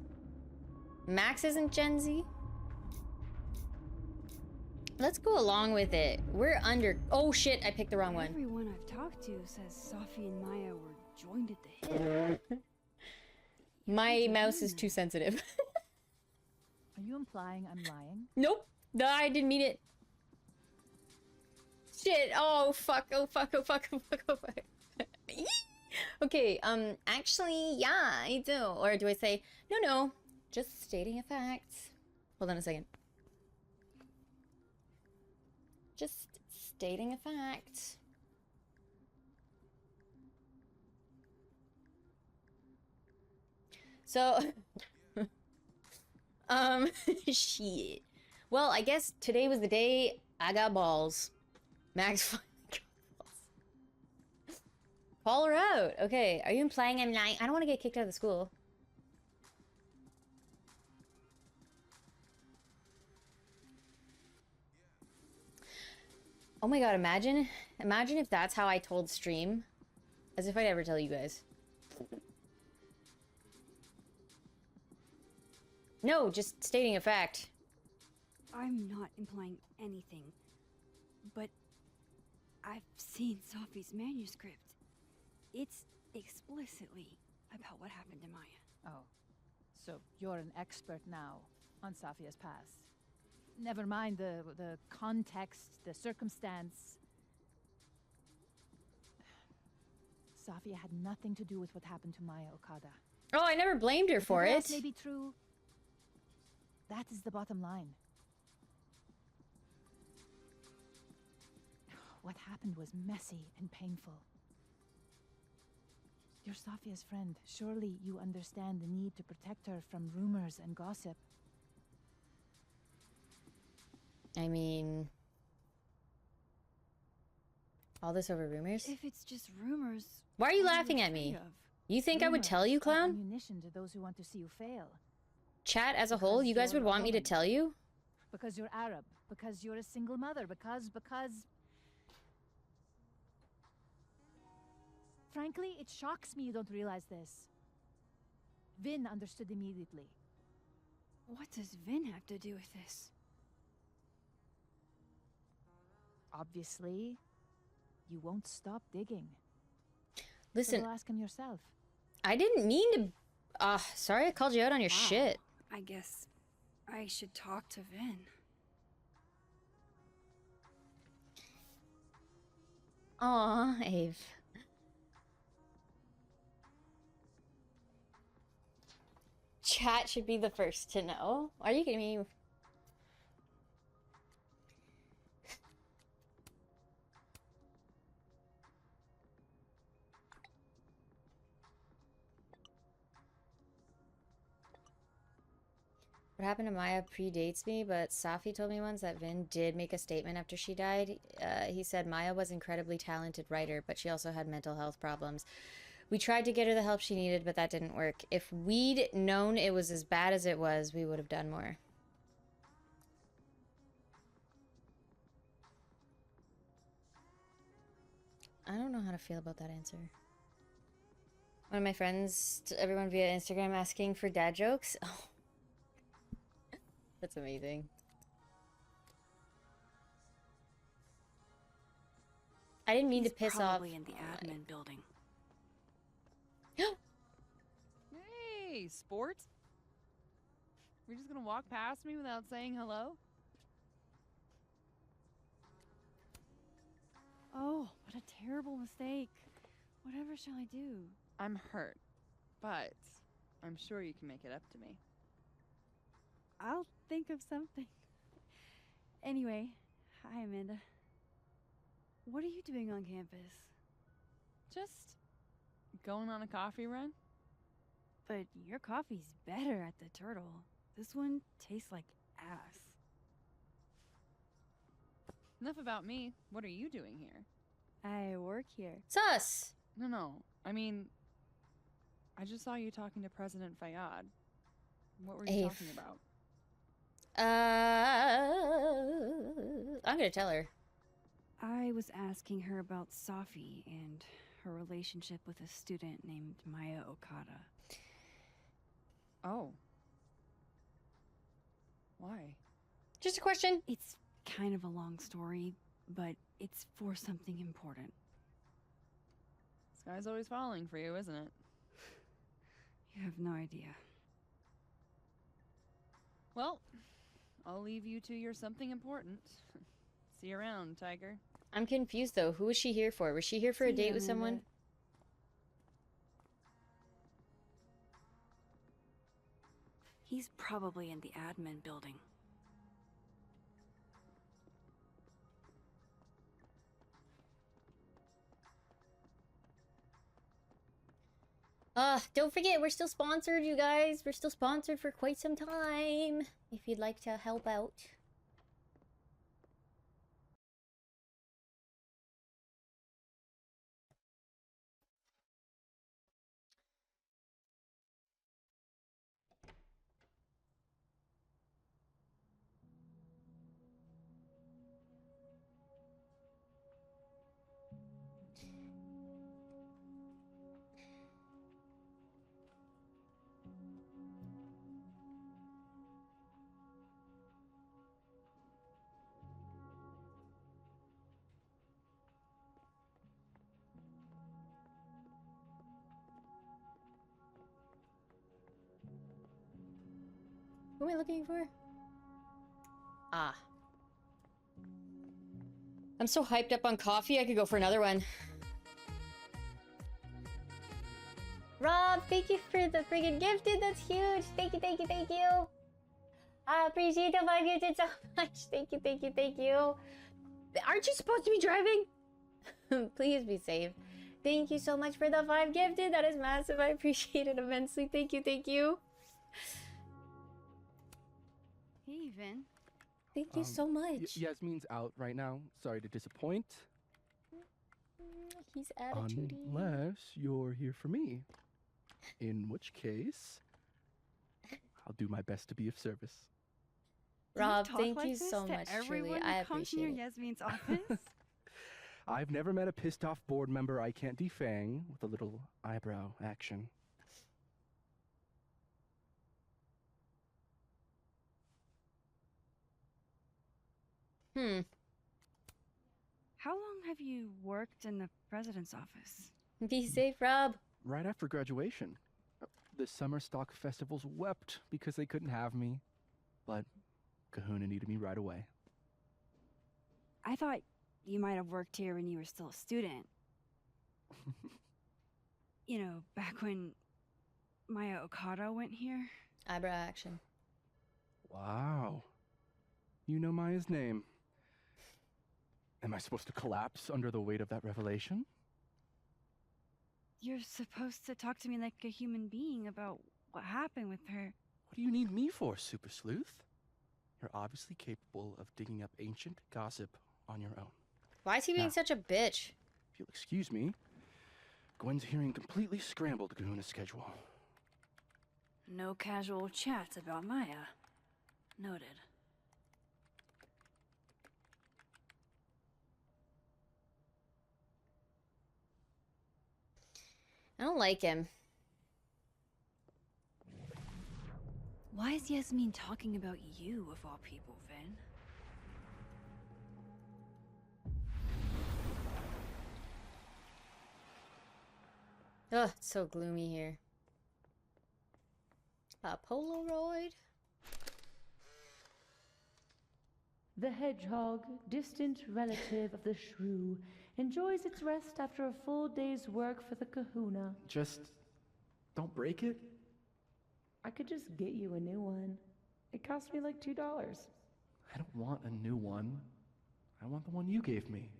Max isn't Gen Z? Let's go along with it. We're under... Oh shit, I picked the wrong one. Everyone I've talked to says Sophie and Maya were joined at the hip. My mouse is too sensitive. Are you implying I'm lying? Nope. No, I didn't mean it. Shit. Oh, fuck. Oh, fuck. Oh, fuck. Oh, fuck. Oh, fuck. Okay, actually, yeah, I do. Or do I say, no, just stating a fact. Hold on a second. Just stating a fact. So, shit. Well, I guess today was the day I got balls. Max finally got balls. Call her out. Okay, are you implying I'm lying? I don't want to get kicked out of the school. Oh my god, imagine if that's how I told stream. As if I'd ever tell you guys. No, just stating a fact. I'm not implying anything, but I've seen Sophie's manuscript. It's explicitly about what happened to Maya. Oh, so you're an expert now on Sophia's past. Never mind the context, the circumstance. Sophia had nothing to do with what happened to Maya Okada. Oh, I never blamed her for Whatever else it. may be true. That is the bottom line. What happened was messy and painful. You're Sophia's friend. Surely you understand the need to protect her from rumors and gossip. I mean... all this over rumors? If it's just rumors... Why are you what laughing at afraid me? of? You think I would tell you, Rumors are clown? ammunition to those who want to see you fail. Chat as a whole, you guys you're would a want me to woman. tell you? Because you're Arab. Because you're a single mother. Because... Frankly, it shocks me you don't realize this. Vin understood immediately. What does Vin have to do with this? Obviously, you won't stop digging. Listen, So ask him yourself. I didn't mean to... sorry I called you out on your shit. I guess I should talk to Vin. Aw, Ave. Chat should be the first to know. Are you kidding me? What happened to Maya predates me, but Safi told me once that Vin did make a statement after she died. He said Maya was an incredibly talented writer, but she also had mental health problems. We tried to get her the help she needed, but that didn't work. If we'd known it was as bad as it was, we would have done more. I don't know how to feel about that answer. One of my friends, everyone via Instagram asking for dad jokes. Oh. That's amazing. I didn't mean to piss off. Probably in the admin building. Hey, sport. We're just gonna walk past me without saying hello? Oh, what a terrible mistake. Whatever shall I do? I'm hurt, but I'm sure you can make it up to me. I'll think of something. Anyway, hi, Amanda. What are you doing on campus? Just going on a coffee run? But your coffee's better at the Turtle. This one tastes like ass. Enough about me. What are you doing here? I work here. Sus! No. I mean, I just saw you talking to President Fayyad. What were you talking about? I'm gonna tell her. I was asking her about Safi and her relationship with a student named Maya Okada. Oh. Why? Just a question. It's kind of a long story, but it's for something important. This guy's always falling for you, isn't it? You have no idea. Well, I'll leave you to your something important. See you around, Tiger. I'm confused though. Who was she here for? Was she here for a date with someone? He's probably in the admin building. Don't forget, we're still sponsored, you guys. We're still sponsored for quite some time. If you'd like to help out. What am I looking for? Ah. I'm so hyped up on coffee, I could go for another one. Rob, thank you for the friggin' gifted. That's huge. Thank you, thank you, thank you. I appreciate the 5 gifted so much. Thank you, thank you, thank you. Aren't you supposed to be driving? Please be safe. Thank you so much for the 5 gifted. That is massive. I appreciate it immensely. Thank you, thank you. Hey, Vin. Thank you so much. Yasmin's out right now. Sorry to disappoint. He's attitudey. Unless you're here for me. In which case, I'll do my best to be of service. Rob, talk thank like you this so to much, everyone truly. who I comes near appreciate it. Yasmin's office? I've never met a pissed off board member I can't defang with a little eyebrow action. How long have you worked in the president's office? Be safe, Rob. Right after graduation. The summer stock festivals wept because they couldn't have me. But Kahuna needed me right away. I thought you might have worked here when you were still a student. You know, back when Maya Okada went here. Eyebrow action. Wow. You know Maya's name. Am I supposed to collapse under the weight of that revelation? You're supposed to talk to me like a human being about what happened with her. What do you need me for, Super Sleuth? You're obviously capable of digging up ancient gossip on your own. Why is he being such a bitch? If you'll excuse me, Gwen's hearing completely scrambled Kahuna's schedule. No casual chats about Maya. Noted. I don't like him. Why is Yasmin talking about you, of all people, Vin? Ugh, it's so gloomy here. A Polaroid? The hedgehog, distant relative of the shrew, enjoys its rest after a full day's work for the kahuna. Just don't break it. I could just get you a new one. It cost me like $2. I don't want a new one. I want the one you gave me.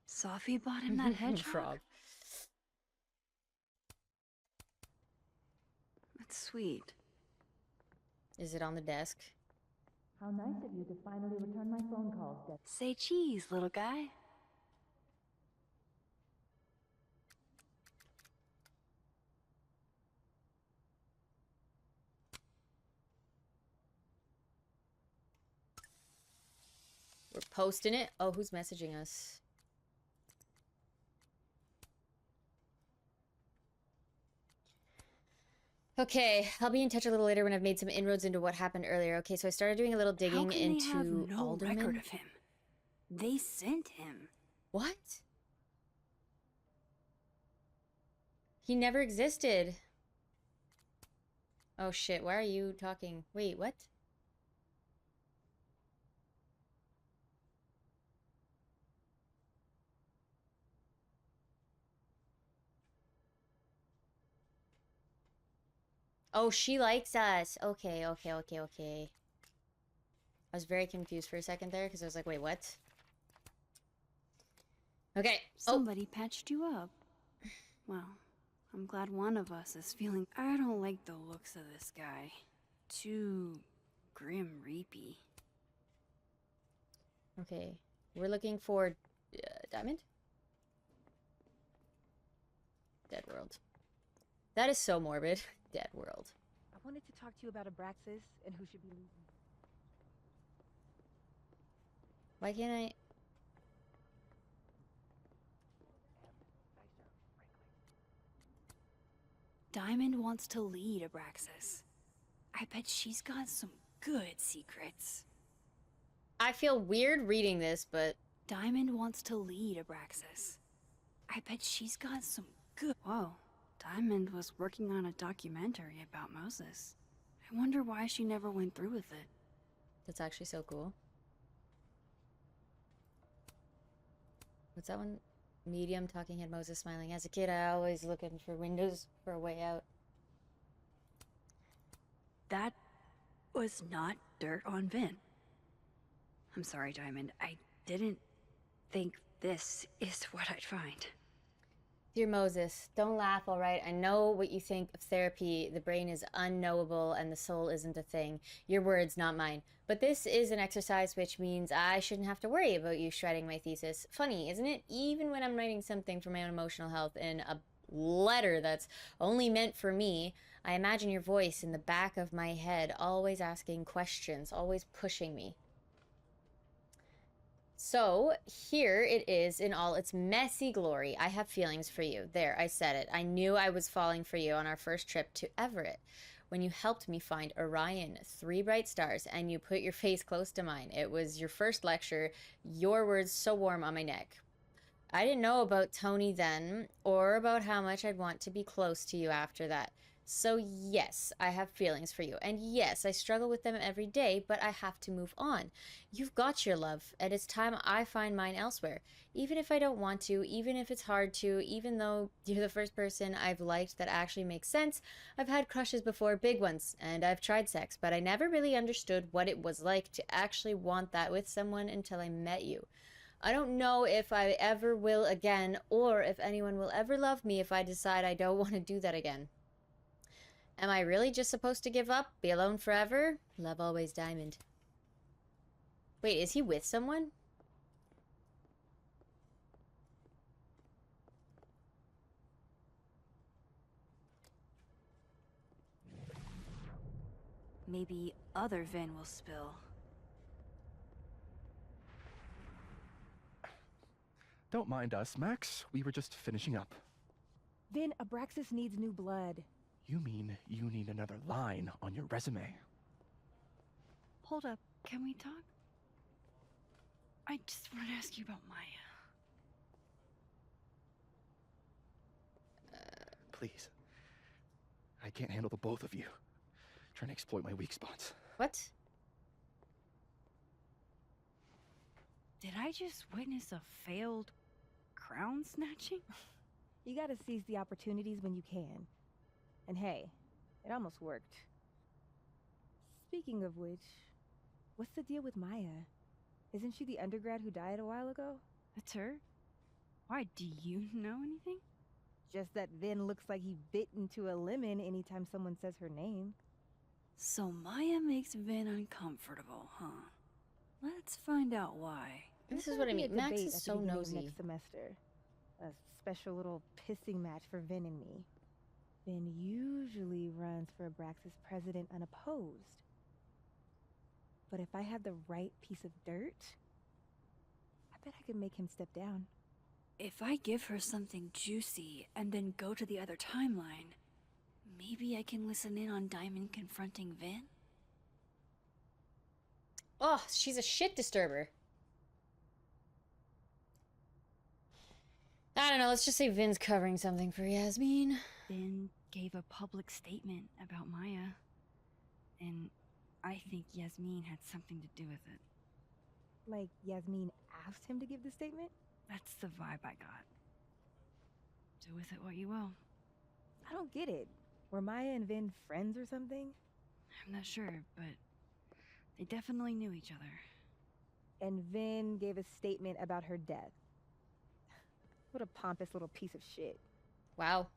Sophie bought him that hedgehog? That's sweet. Is it on the desk? How nice of you to finally return my phone calls, Deb. Say cheese, little guy. We're posting it. Oh, who's messaging us? Okay, I'll be in touch a little later when I've made some inroads into what happened earlier. Okay, so I started doing a little digging into They have no Alderman. record of him? They sent him. What? He never existed. Oh shit, why are you talking? Wait, what? Oh, she likes us. Okay. I was very confused for a second there because I was like, wait, what? Okay. Somebody patched you up. Well, I'm glad one of us is feeling... I don't like the looks of this guy. Too grim reapy. Okay. We're looking for Diamond? Dead World. That is so morbid. Dead World. I wanted to talk to you about Abraxas and who should be leaving. Why can't I... Diamond wants to lead Abraxas. I bet she's got some good secrets. I feel weird reading this, but... Diamond wants to lead Abraxas. I bet she's got some good... Whoa. Diamond was working on a documentary about Moses. I wonder why she never went through with it. That's actually so cool. What's that one? Medium, talking head, Moses smiling. As a kid, I always looking for windows for a way out. That was not dirt on Vin. I'm sorry, Diamond. I didn't think this is what I'd find. Dear Moses, don't laugh, all right? I know what you think of therapy. The brain is unknowable and the soul isn't a thing. Your words, not mine. But this is an exercise, which means I shouldn't have to worry about you shredding my thesis. Funny, isn't it? Even when I'm writing something for my own emotional health in a letter that's only meant for me, I imagine your voice in the back of my head, always asking questions, always pushing me. So, here it is in all its messy glory. I have feelings for you. There, I said it. I knew I was falling for you on our first trip to Everett. When you helped me find Orion, 3 bright stars, and you put your face close to mine. It was your first lecture, your words so warm on my neck. I didn't know about Tony then, or about how much I'd want to be close to you after that. So yes, I have feelings for you, and yes, I struggle with them every day, but I have to move on. You've got your love, and it's time I find mine elsewhere. Even if I don't want to, even if it's hard to, even though you're the first person I've liked that actually makes sense. I've had crushes before, big ones, and I've tried sex, but I never really understood what it was like to actually want that with someone until I met you. I don't know if I ever will again, or if anyone will ever love me if I decide I don't want to do that again. Am I really just supposed to give up? Be alone forever? Love always, Diamond. Wait, is he with someone? Maybe other Vin will spill. Don't mind us, Max. We were just finishing up. Vin, Abraxas needs new blood. You mean you need another line on your resume? Hold up, can we talk? I just want to ask you about Maya. Please. I can't handle the both of you. Trying to exploit my weak spots. What? Did I just witness a failed crown snatching? You gotta seize the opportunities when you can. And hey, it almost worked. Speaking of which, what's the deal with Maya? Isn't she the undergrad who died a while ago? That's her? Why, do you know anything? Just that Vin looks like he bit into a lemon anytime someone says her name. So Maya makes Vin uncomfortable, huh? Let's find out why. This is what I mean. Max is so nosy. Next semester. A special little pissing match for Vin and me. Vin usually runs for Abraxas president unopposed. But if I had the right piece of dirt, I bet I could make him step down. If I give her something juicy and then go to the other timeline, maybe I can listen in on Diamond confronting Vin? Oh, she's a shit disturber. I don't know, let's just say Vin's covering something for Yasmin. Vin gave a public statement about Maya, and I think Yasmin had something to do with it. Like Yasmin asked him to give the statement? That's the vibe I got. Do with it what you will. I don't get it. Were Maya and Vin friends or something? I'm not sure, but they definitely knew each other. And Vin gave a statement about her death. What a pompous little piece of shit. Wow.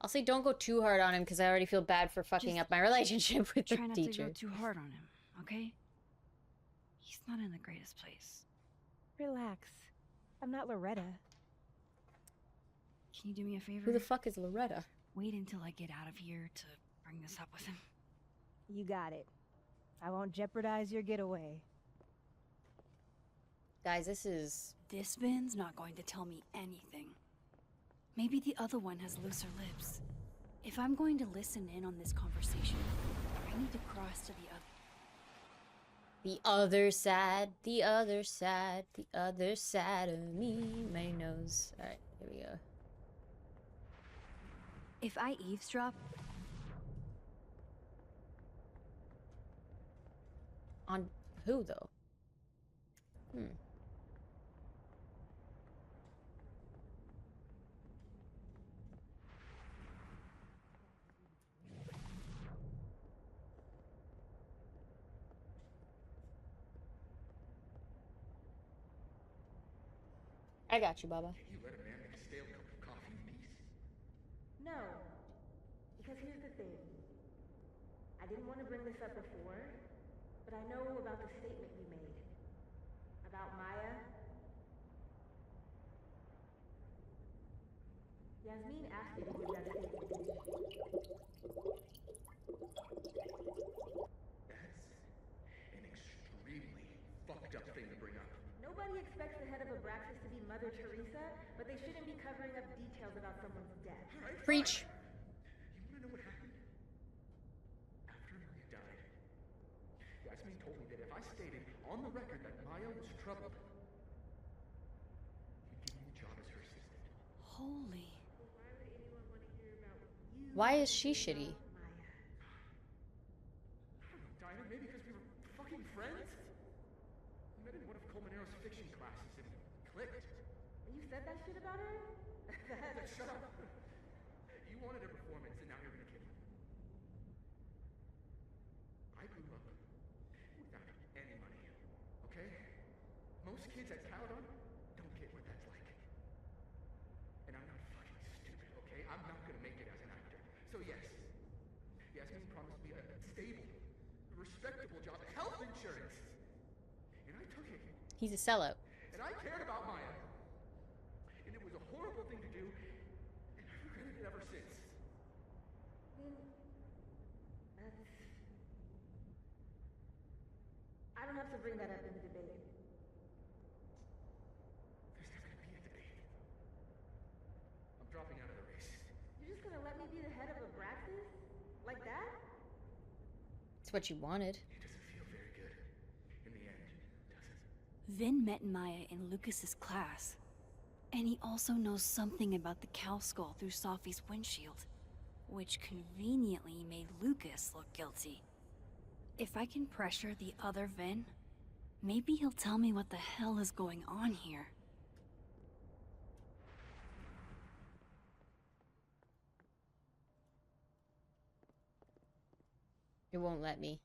I'll say don't go too hard on him because I already feel bad for fucking up my relationship with the Try not teacher. to go too hard on him, okay? He's not in the greatest place. Relax. I'm not Loretta. Can you do me a favor? Who the fuck is Loretta? Wait until I get out of here to bring this up with him. You got it. I won't jeopardize your getaway. Guys, this is... This Vin's not going to tell me anything. Maybe the other one has looser lips. If I'm going to listen in on this conversation, I need to cross to the other. The other side, the other side, the other side of me, my nose. Alright, here we go. If I eavesdrop... On who, though? I got you, Baba. Can you let a man make a stale cup of coffee in peace? No. Because here's the thing. I didn't want to bring this up before, but I know about the statement you made. About Maya. Yasmin asked you to give that statement, didn't she? That's an extremely fucked up thing to bring up. Nobody expects the head of Abraxas to be Mother Teresa, but they shouldn't be covering up details about someone's death. Preach. You wanna know what happened? After Maya died, Yasmin told me that if I stated on the record that Maya was troubled, he'd give me the job as her assistant. Holy. Why is she shitty? I don't know, Dinah, maybe because we were fucking friends? We met in one of Colmenaro's fiction classes and clicked. You said that shit about her? Shut up. You wanted a performance and now you're gonna give it. I grew up without any money, okay? Most kids at Caledon don't get what that's like. And I'm not fucking stupid. So yes, Yasmin promised me a stable, respectable job, health insurance. And I took it. He's a sellout. And I cared about Maya. And it was a horrible thing to do, and I've regretted it ever since. I don't have to bring that up in the debate. There's not gonna be a debate. I'm dropping out of the race. You're just gonna let me be the head of Abraxas? Like that? It's what you wanted. It doesn't feel very good in the end, does it? Vin met Maya in Lucas's class. And he also knows something about the cow skull through Sophie's windshield, which conveniently made Lucas look guilty. If I can pressure the other Vin, maybe he'll tell me what the hell is going on here. It won't let me.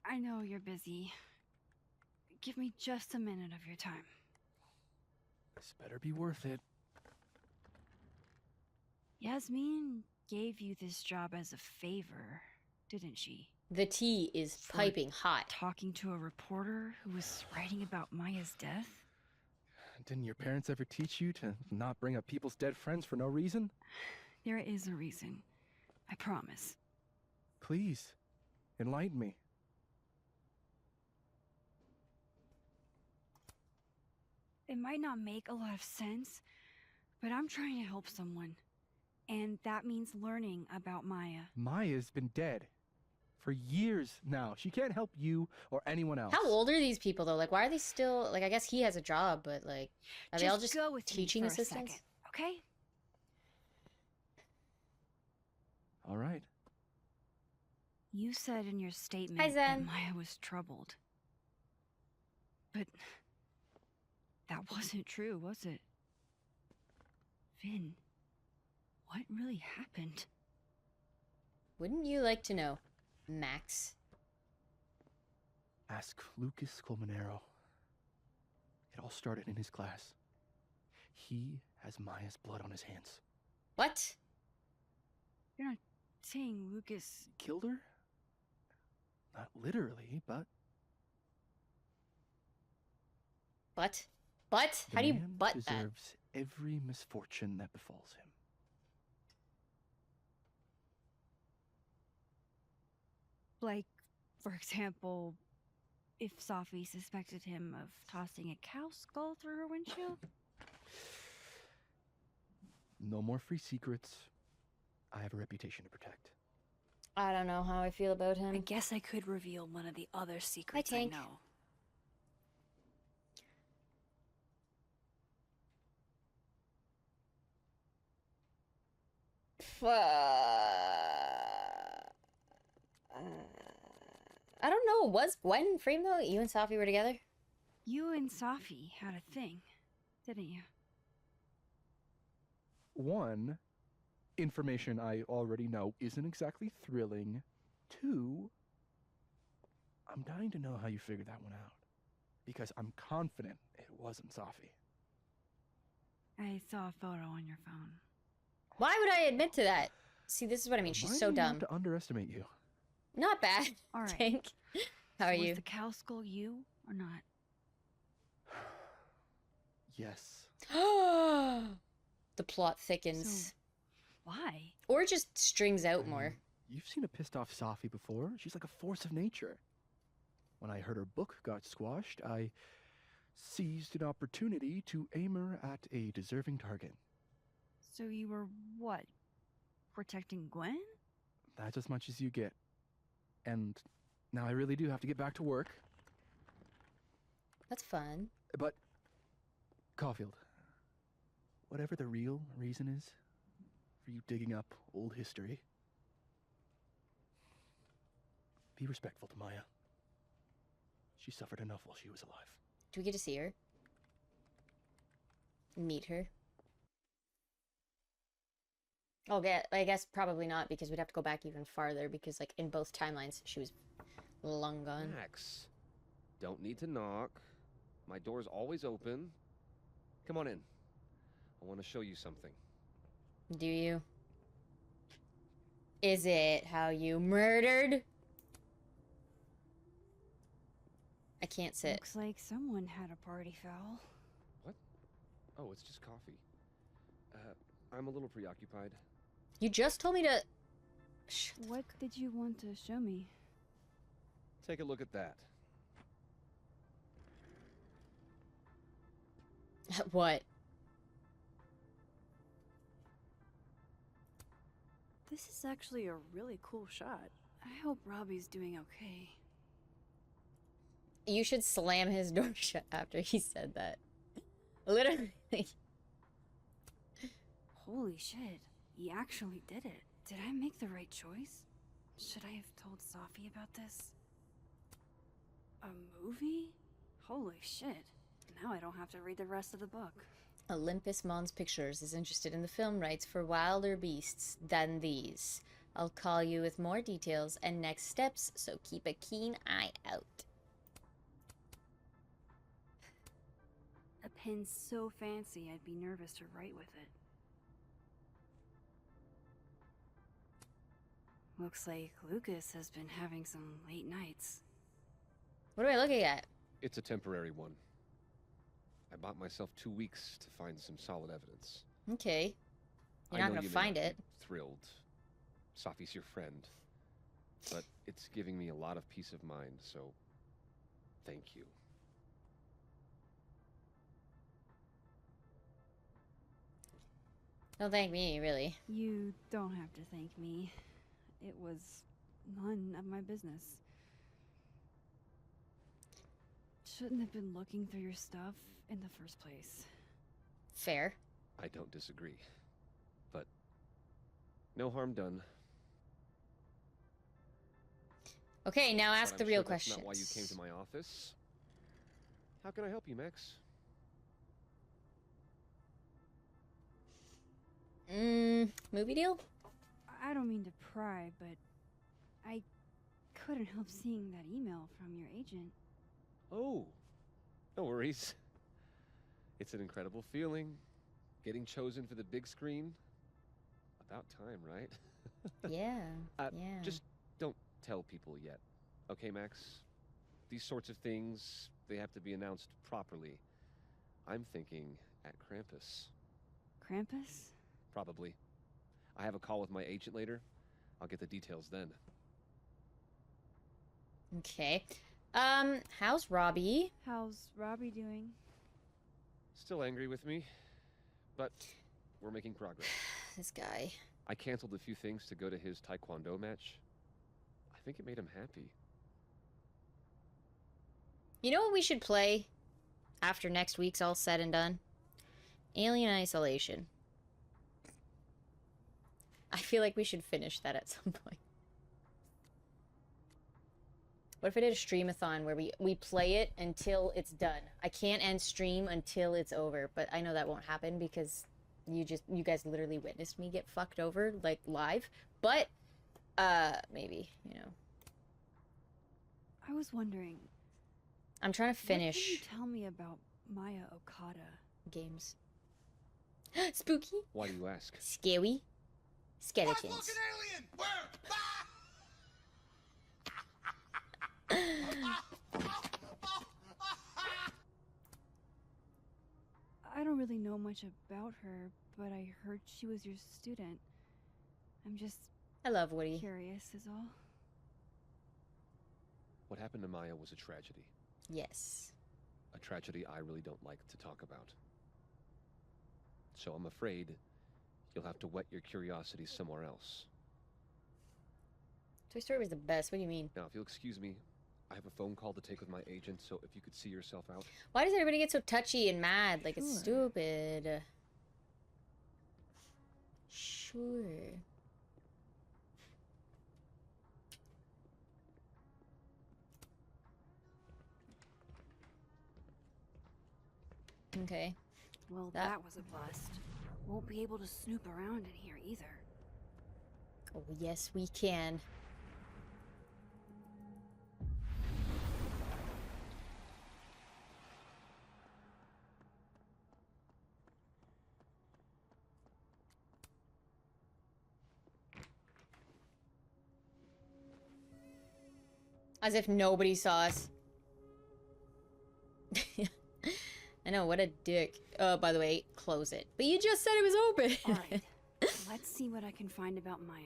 I know you're busy. Give me just a minute of your time. This better be worth it. Yasmin gave you this job as a favor, didn't she? The tea is piping hot. Talking to a reporter who was writing about Maya's death? Didn't your parents ever teach you to not bring up people's dead friends for no reason? There is a reason. I promise. Please, enlighten me. It might not make a lot of sense, but I'm trying to help someone. And that means learning about Maya. Maya's been dead for years now. She can't help you or anyone else. How old are these people though? Like, why are they still like? I guess he has a job, but like, are they all just go with teaching me for assistants? A second, okay? All right. You said in your statement Hi, that Zen. Maya was troubled. But that wasn't true, was it? Vin, what really happened? Wouldn't you like to know, Max? Ask Lucas Colmenero. It all started in his class. He has Maya's blood on his hands. What? You're not saying Lucas Killed her? Not literally, but... But? How do you butt that? deserves every misfortune that befalls him. Like, for example, if Sophie suspected him of tossing a cow skull through her windshield? No more free secrets. I have a reputation to protect. I don't know how I feel about him. I guess I could reveal one of the other secrets I Tank. know. I don't know. Was Gwen framed though? You and Sophie were together? You and Sophie had a thing, didn't you? One, information I already know isn't exactly thrilling. Two, I'm dying to know how you figured that one out. Because I'm confident it wasn't Sophie. I saw a photo on your phone. Why would I admit to that? See, this is what I mean. She's Why so do you dumb. have to underestimate you. Not bad. All right. Tank. How are Was you? the cow skull you or not? Yes. The plot thickens. So, why? Or just strings out more. You've seen a pissed off Sophie before. She's like a force of nature. When I heard her book got squashed, I seized an opportunity to aim her at a deserving target. So you were what? Protecting Gwen? That's as much as you get. And now I really do have to get back to work. That's fun. But, Caulfield, whatever the real reason is for you digging up old history, be respectful to Maya. She suffered enough while she was alive. Do we get to see her? Meet her? Okay, I guess probably not, because we'd have to go back even farther, because like in both timelines she was long gone. Max, don't need to knock. My door's always open. Come on in. I want to show you something. Do you? Is it how you murdered? I can't sit. Looks like someone had a party foul. What? Oh, it's just coffee. I'm a little preoccupied. You just told me to... What did you want to show me? Take a look at that. What? This is actually a really cool shot. I hope Robbie's doing okay. You should slam his door shut after he said that. Literally. Holy shit, he actually did it. Did I make the right choice? Should I have told Sophie about this? A movie? Holy shit. Now I don't have to read the rest of the book. Olympus Mons Pictures is interested in the film rights for wilder beasts than these. I'll call you with more details and next steps, so keep a keen eye out. A pen so fancy I'd be nervous to write with it. Looks like Lucas has been having some late nights. What am I looking at? It's a temporary one. I bought myself 2 weeks to find some solid evidence. Okay. You're not gonna find it. Thrilled. Sophie's your friend. But it's giving me a lot of peace of mind, so thank you. Don't thank me, really. You don't have to thank me. It was none of my business. Shouldn't have been looking through your stuff in the first place. Fair. I don't disagree. But no harm done. Okay, now ask the real questions. questions. That's not why you came to my office. How can I help you, Max? Movie deal? I don't mean to pry, but I couldn't help seeing that email from your agent. Oh, no worries. It's an incredible feeling. Getting chosen for the big screen. About time, right? Yeah, yeah. Just don't tell people yet. Okay, Max? These sorts of things, they have to be announced properly. I'm thinking at Krampus. Krampus? Probably. I have a call with my agent later. I'll get the details then. Okay. How's Robbie? How's Robbie doing? Still angry with me, but we're making progress. This guy. I canceled a few things to go to his taekwondo match. I think it made him happy. You know what we should play after next week's all said and done? Alien Isolation. I feel like we should finish that at some point. What if I did a streamathon where we play it until it's done? I can't end stream until it's over, but I know that won't happen because you guys literally witnessed me get fucked over, like, live. But, maybe, you know. I was wondering. I'm trying to finish. What can you tell me about Maya Okada? Games. Spooky? Why do you ask? Scary? Skeletons. Alien! Where? I don't really know much about her, but I heard she was your student. I'm just... I love Woody. Curious is all. What happened to Maya was a tragedy. Yes. A tragedy I really don't like to talk about. So I'm afraid you'll have to whet your curiosity somewhere else. Toy Story was the best. What do you mean? Now, if you'll excuse me, I have a phone call to take with my agent, so if you could see yourself out. Why does everybody get so touchy and mad? Like, it's stupid. Sure. Okay. Well, that was a bust. Won't be able to snoop around in here either. Oh, yes, we can. As if nobody saw us. I know, what a dick. Oh, by the way, close it. But you just said it was open. Alright, let's see what I can find about Maya.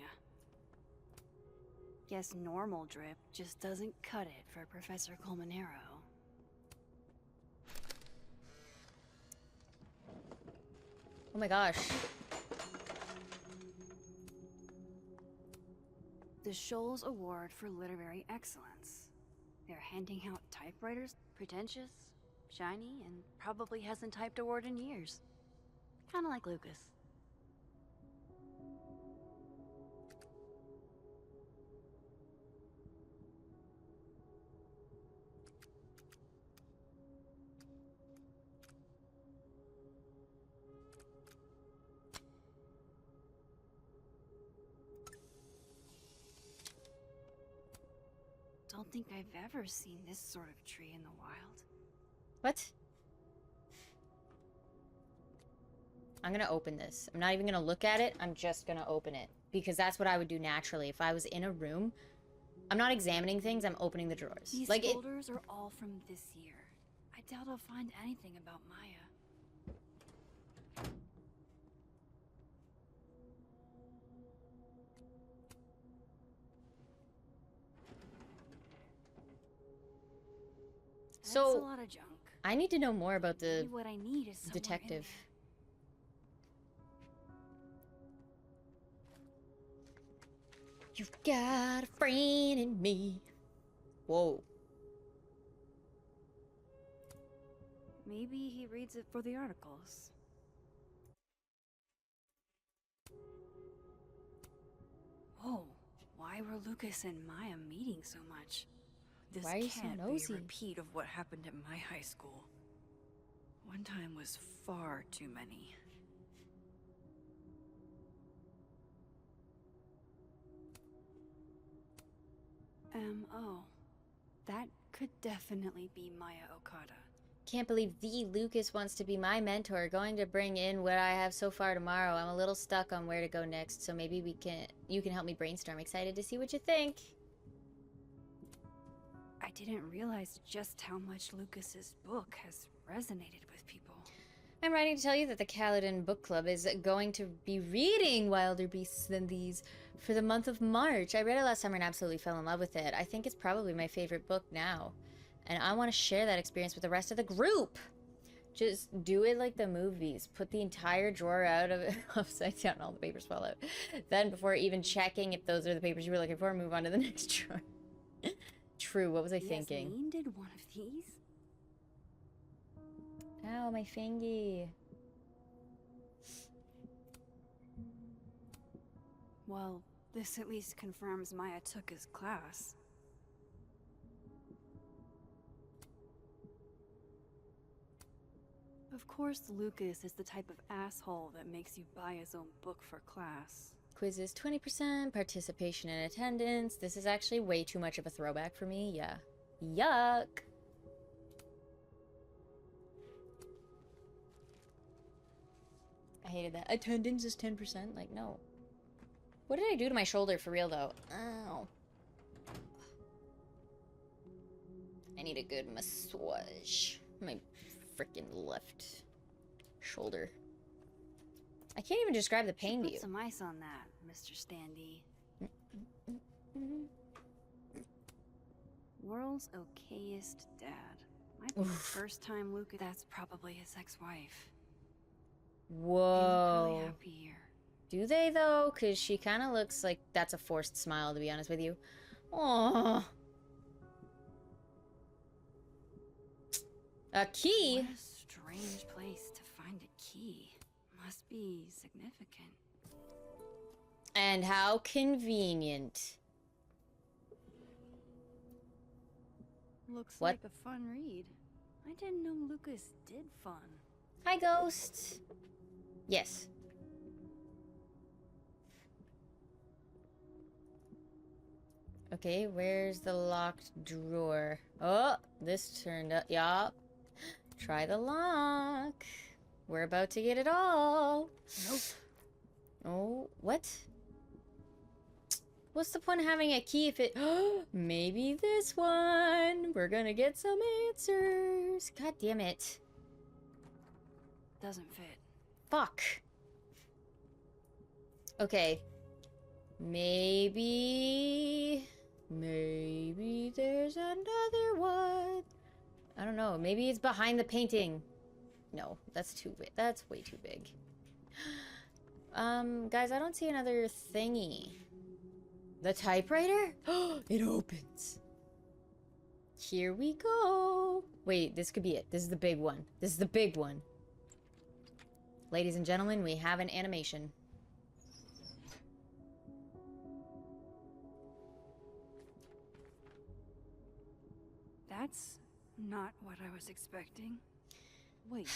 Guess normal drip just doesn't cut it for Professor Colmenero. Oh my gosh. The Scholl's Award for Literary Excellence. They're handing out typewriters, pretentious, shiny, and probably hasn't typed a word in years. Kinda like Lucas. Don't think I've ever seen this sort of tree in the wild. What? I'm gonna open this. I'm not even gonna look at it. I'm just gonna open it. Because that's what I would do naturally. If I was in a room, I'm not examining things, I'm opening the drawers. These Like folders are all from this year. I doubt I'll find anything about Maya. That's a lot of junk. I need to know more about the Maybe what I need is somewhere in detective. You've got a friend in me. Whoa. Maybe he reads it for the articles. Whoa, why were Lucas and Maya meeting so much? This Why are you so can't be nosy? a repeat of what happened at my high school. One time was far too many. M.O. That could definitely be Maya Okada. Can't believe the Lucas wants to be my mentor. Going to bring in what I have so far tomorrow. I'm a little stuck on where to go next, so maybe you can help me brainstorm. Excited to see what you think. I didn't realize just how much Lucas's book has resonated with people. I'm writing to tell you that the Kaladin Book Club is going to be reading Wilder Beasts Than These for the month of March. I read it last summer and absolutely fell in love with it. I think it's probably my favorite book now. And I want to share that experience with the rest of the group. Just do it like the movies. Put the entire drawer out of it upside down, all the papers fall out. Then before even checking if those are the papers you were looking for, move on to the next drawer. True, what was I thinking? Yasmin did one of these? Ow, my fingy. Well, this at least confirms Maya took his class. Of course, Lucas is the type of asshole that makes you buy his own book for class. Quizzes 20%, participation in attendance. This is actually way too much of a throwback for me. Yeah. Yuck. I hated that. Attendance is 10%? Like, no. What did I do to my shoulder for real, though? Ow. I need a good massage. My freaking left shoulder. I can't even describe the pain to you. Put some ice on that, Mr. Standy. World's okayest dad. Might be the first time Lucas. That's probably his ex-wife. Whoa. They look really happy here. Do they, though? Because she kind of looks like that's a forced smile, to be honest with you. Aww. A key? What a strange place to find a key. Must be significant. And how convenient. Looks What? like a fun read. I didn't know Lucas did fun. Hi, Ghost. Yes. Okay, where's the locked drawer? Oh, this turned up. Yup. Try the lock. We're about to get it all. Nope. Oh, what? What's the point of having a key if it... Maybe this one. We're gonna get some answers. God damn it. Doesn't fit. Fuck. Okay. Maybe there's another one. I don't know. Maybe it's behind the painting. No, that's too big. That's way too big. Guys, I don't see another thingy. The typewriter? It opens. Here we go. Wait, this could be it. This is the big one. This is the big one. Ladies and gentlemen, we have an animation. That's not what I was expecting. Wait,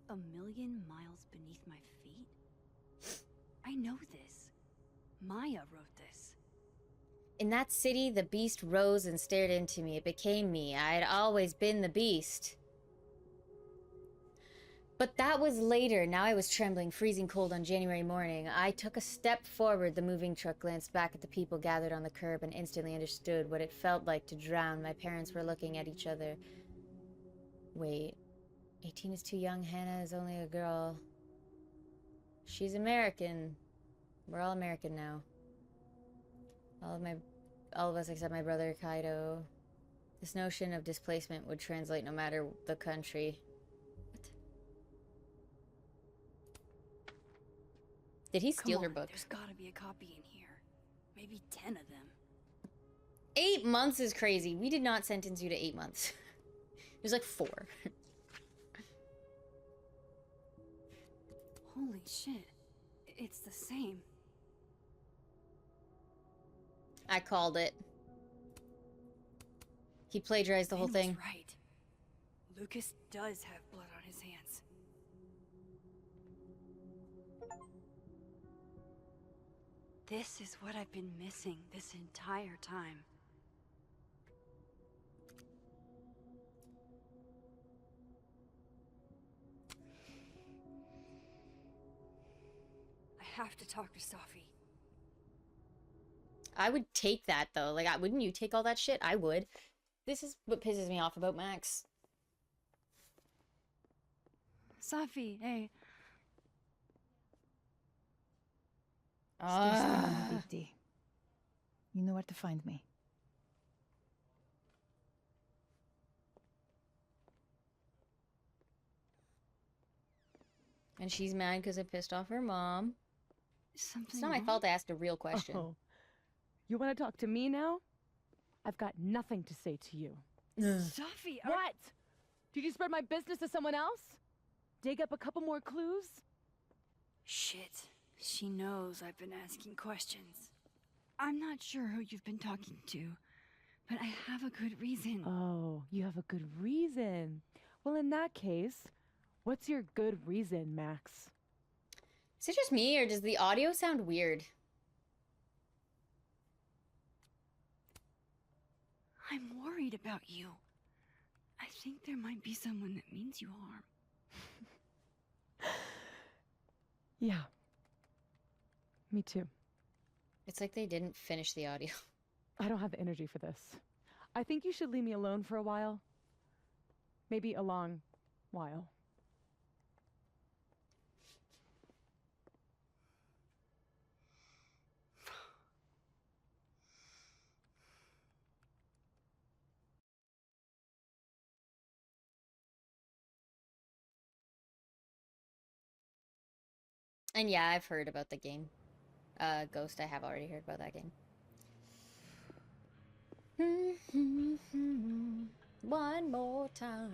1,000,000 miles beneath my feet? I know this. Maya wrote this. In that city, the beast rose and stared into me. It became me. I had always been the beast. But that was later. Now I was trembling, freezing cold on January morning. I took a step forward. The moving truck glanced back at the people gathered on the curb and instantly understood what it felt like to drown. My parents were looking at each other. Wait. 18 is too young. Hannah is only a girl. She's American. We're all American now. All of us except my brother Kaido. This notion of displacement would translate no matter the country. What? Did he steal her book? There's gotta be a copy in here. Maybe 10 of them. 8 months is crazy. We did not sentence you to 8 months. It was like 4. Holy shit. It's the same. I called it. He plagiarized the whole Vin was thing. Right. Lucas does have blood on his hands. This is what I've been missing this entire time. I have to talk to Safi. I would take that though. Like, wouldn't you take all that shit? I would. This is what pisses me off about Max. Safi, hey. You know where to find me. And she's mad because I pissed off her mom. Something It's not my fault I asked a real question. Oh. You want to talk to me now? I've got nothing to say to you. Safi, What? Did you spread my business to someone else? Dig up a couple more clues? Shit. She knows I've been asking questions. I'm not sure who you've been talking to, but I have a good reason. Oh, you have a good reason. Well, in that case, what's your good reason, Max? Is it just me or does the audio sound weird? I'm worried about you. I think there might be someone that means you harm. Yeah. Me too. It's like they didn't finish the audio. I don't have the energy for this. I think you should leave me alone for a while. Maybe a long while. And yeah, I've heard about the game. Ghost, I have already heard about that game. One more time.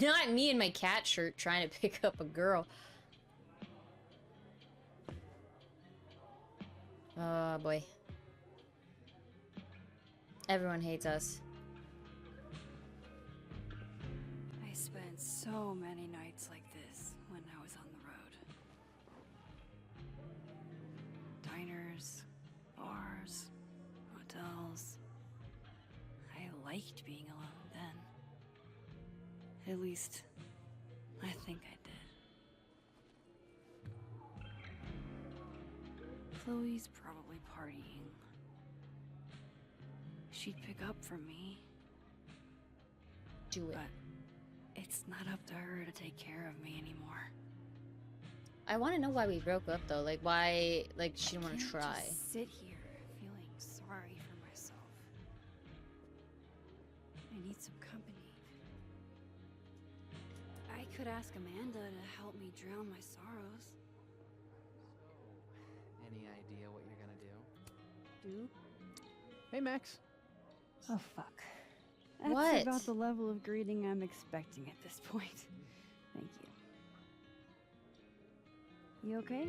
Not me in my cat shirt trying to pick up a girl. Oh boy. Everyone hates us. I spent so many nights like this when I was on the road. Diners, bars, hotels. I liked being alone then. At least, I think I did. Chloe's probably partying. She'd pick up for me. Do it. But it's not up to her to take care of me anymore. I want to know why we broke up though. Like why? Like she didn't want to try. Just sit here feeling sorry for myself. I need some company. I could ask Amanda to help me drown my sorrows. Any idea what you're gonna do? Do? Hey, Max. Oh, fuck. That's What? about the level of greeting I'm expecting at this point. Thank you. You okay?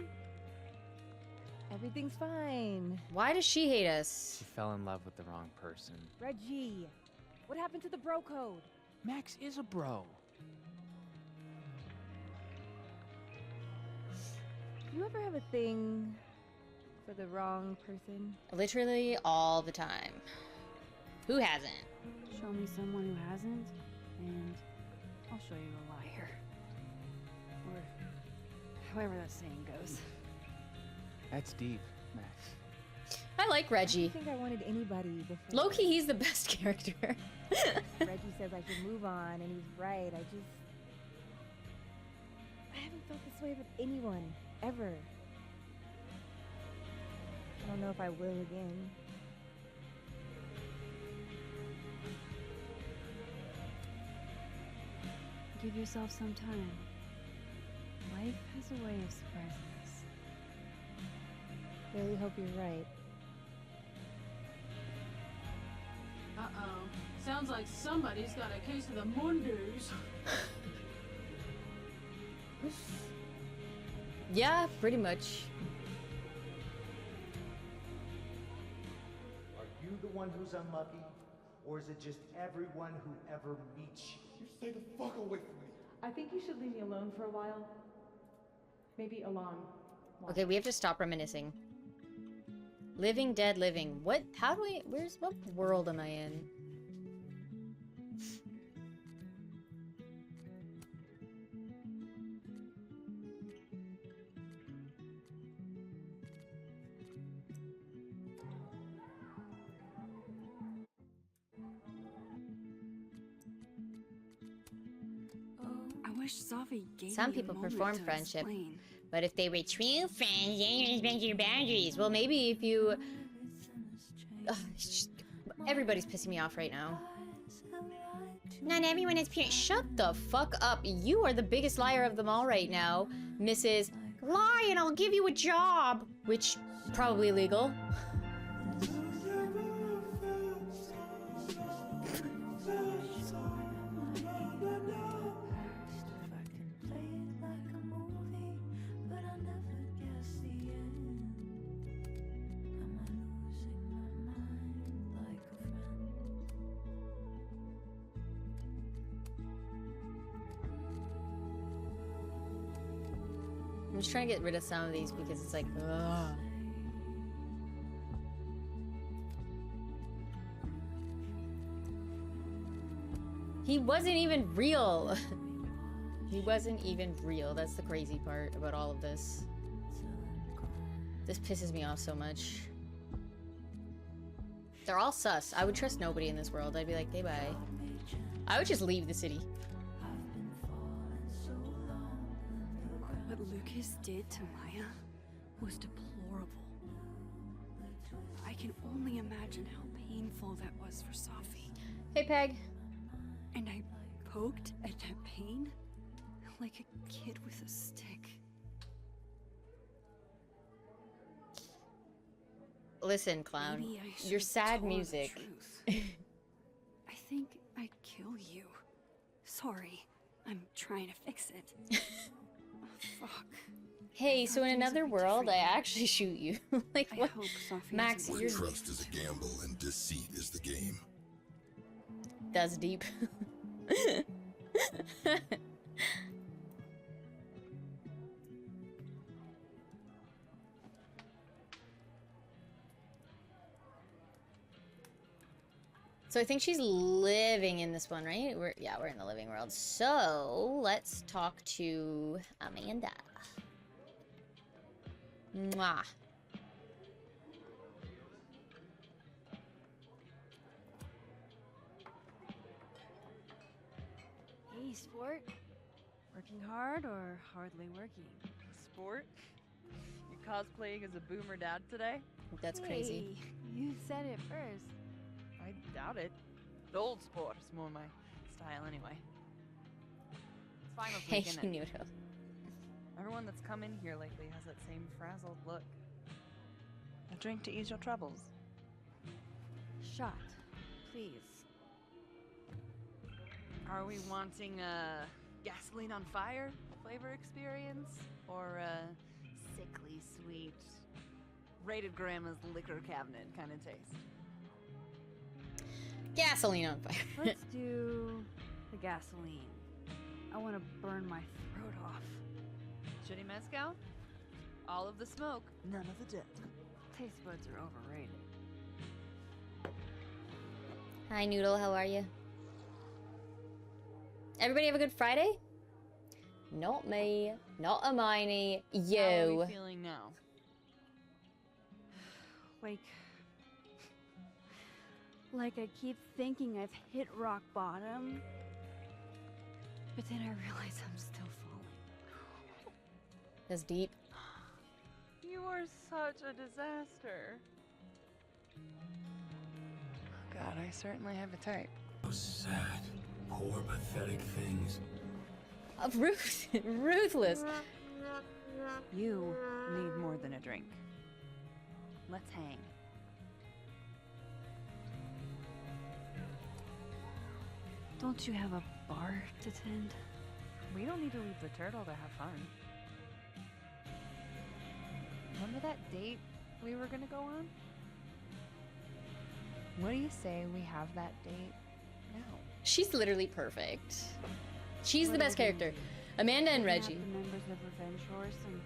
Everything's fine. Why does she hate us? She fell in love with the wrong person. Reggie, what happened to the bro code? Max is a bro. Do you ever have a thing for the wrong person? Literally all the time. Who hasn't? Show me someone who hasn't, and I'll show you a liar. Or however that saying goes. That's deep, Max. I like I Reggie. don't think I wanted anybody before. Loki, he's the best character. Reggie says I should move on, and he's right. I haven't felt this way about anyone, ever. I don't know if I will again. Give yourself some time. Life has a way of surprising us. Really hope you're right. Uh-oh. Sounds like somebody's got a case of the Mondays. Yeah, pretty much. Are you the one who's unlucky? Or is it just everyone who ever meets you? You stay the fuck away from me. I think you should leave me alone for a while. Maybe a long while. Okay, we have to stop reminiscing. Living, dead, living. What? How do we? What world am I in? I wish Safi gave Some me a people moment perform to friendship, explain. but if they were true friends, then you respect your boundaries. Well, maybe if you... Ugh, it's just... Everybody's pissing me off right now. Not everyone is pure. Shut the fuck up. You are the biggest liar of them all right now, Mrs. Lie and I'll give you a job. Which, probably illegal. I'm just trying to get rid of some of these because it's like, ugh. He wasn't even real. He wasn't even real. That's the crazy part about all of this. This pisses me off so much. They're all sus. I would trust nobody in this world. I'd be like, okay, bye. I would just leave the city. What Lucas did to Maya was deplorable. I can only imagine how painful that was for Safi. Hey, Peg. And I poked at that pain like a kid with a stick. Listen, clown. Maybe I Your should've sad told the music. truth. I think I'd kill you. Sorry, I'm trying to fix it. Oh, fuck. Hey, so in another world, I actually shoot you. Like, what? hope Safi Max, When you're... trust is a gamble and deceit is the game. That's deep. So I think she's living in this one, right? We're in the living world. So let's talk to Amanda. Mwah. Hey, sport. Working hard or hardly working? Sport? You cosplaying as a boomer dad today? That's crazy. Hey, you said it first. I doubt it. The old sport is more my style anyway. It's finals Hey, week, isn't it? Noodle. Everyone that's come in here lately has that same frazzled look. A drink to ease your troubles. Shot, please. Are we wanting a gasoline on fire flavor experience? Or a sickly sweet, rated grandma's liquor cabinet kind of taste? Gasoline on fire. Let's do the gasoline. I want to burn my throat off. Shitty mezcal? All of the smoke, none of the dip. Taste buds are overrated. Hi, Noodle. How are you? Everybody have a good Friday? Not me. Not Hermione. You. How are we feeling now? Like I keep thinking I've hit rock bottom, but then I realize I'm still falling. That's deep. You are such a disaster. God, I certainly have a type. So sad. Poor, pathetic things. Ruthless. You need more than a drink. Let's hang. Don't you have a bar to tend? We don't need to leave the turtle to have fun. Remember that date we were gonna go on? What do you say we have that date now? She's literally perfect. She's the best character. Amanda and Reggie. The members of Revenge Horse and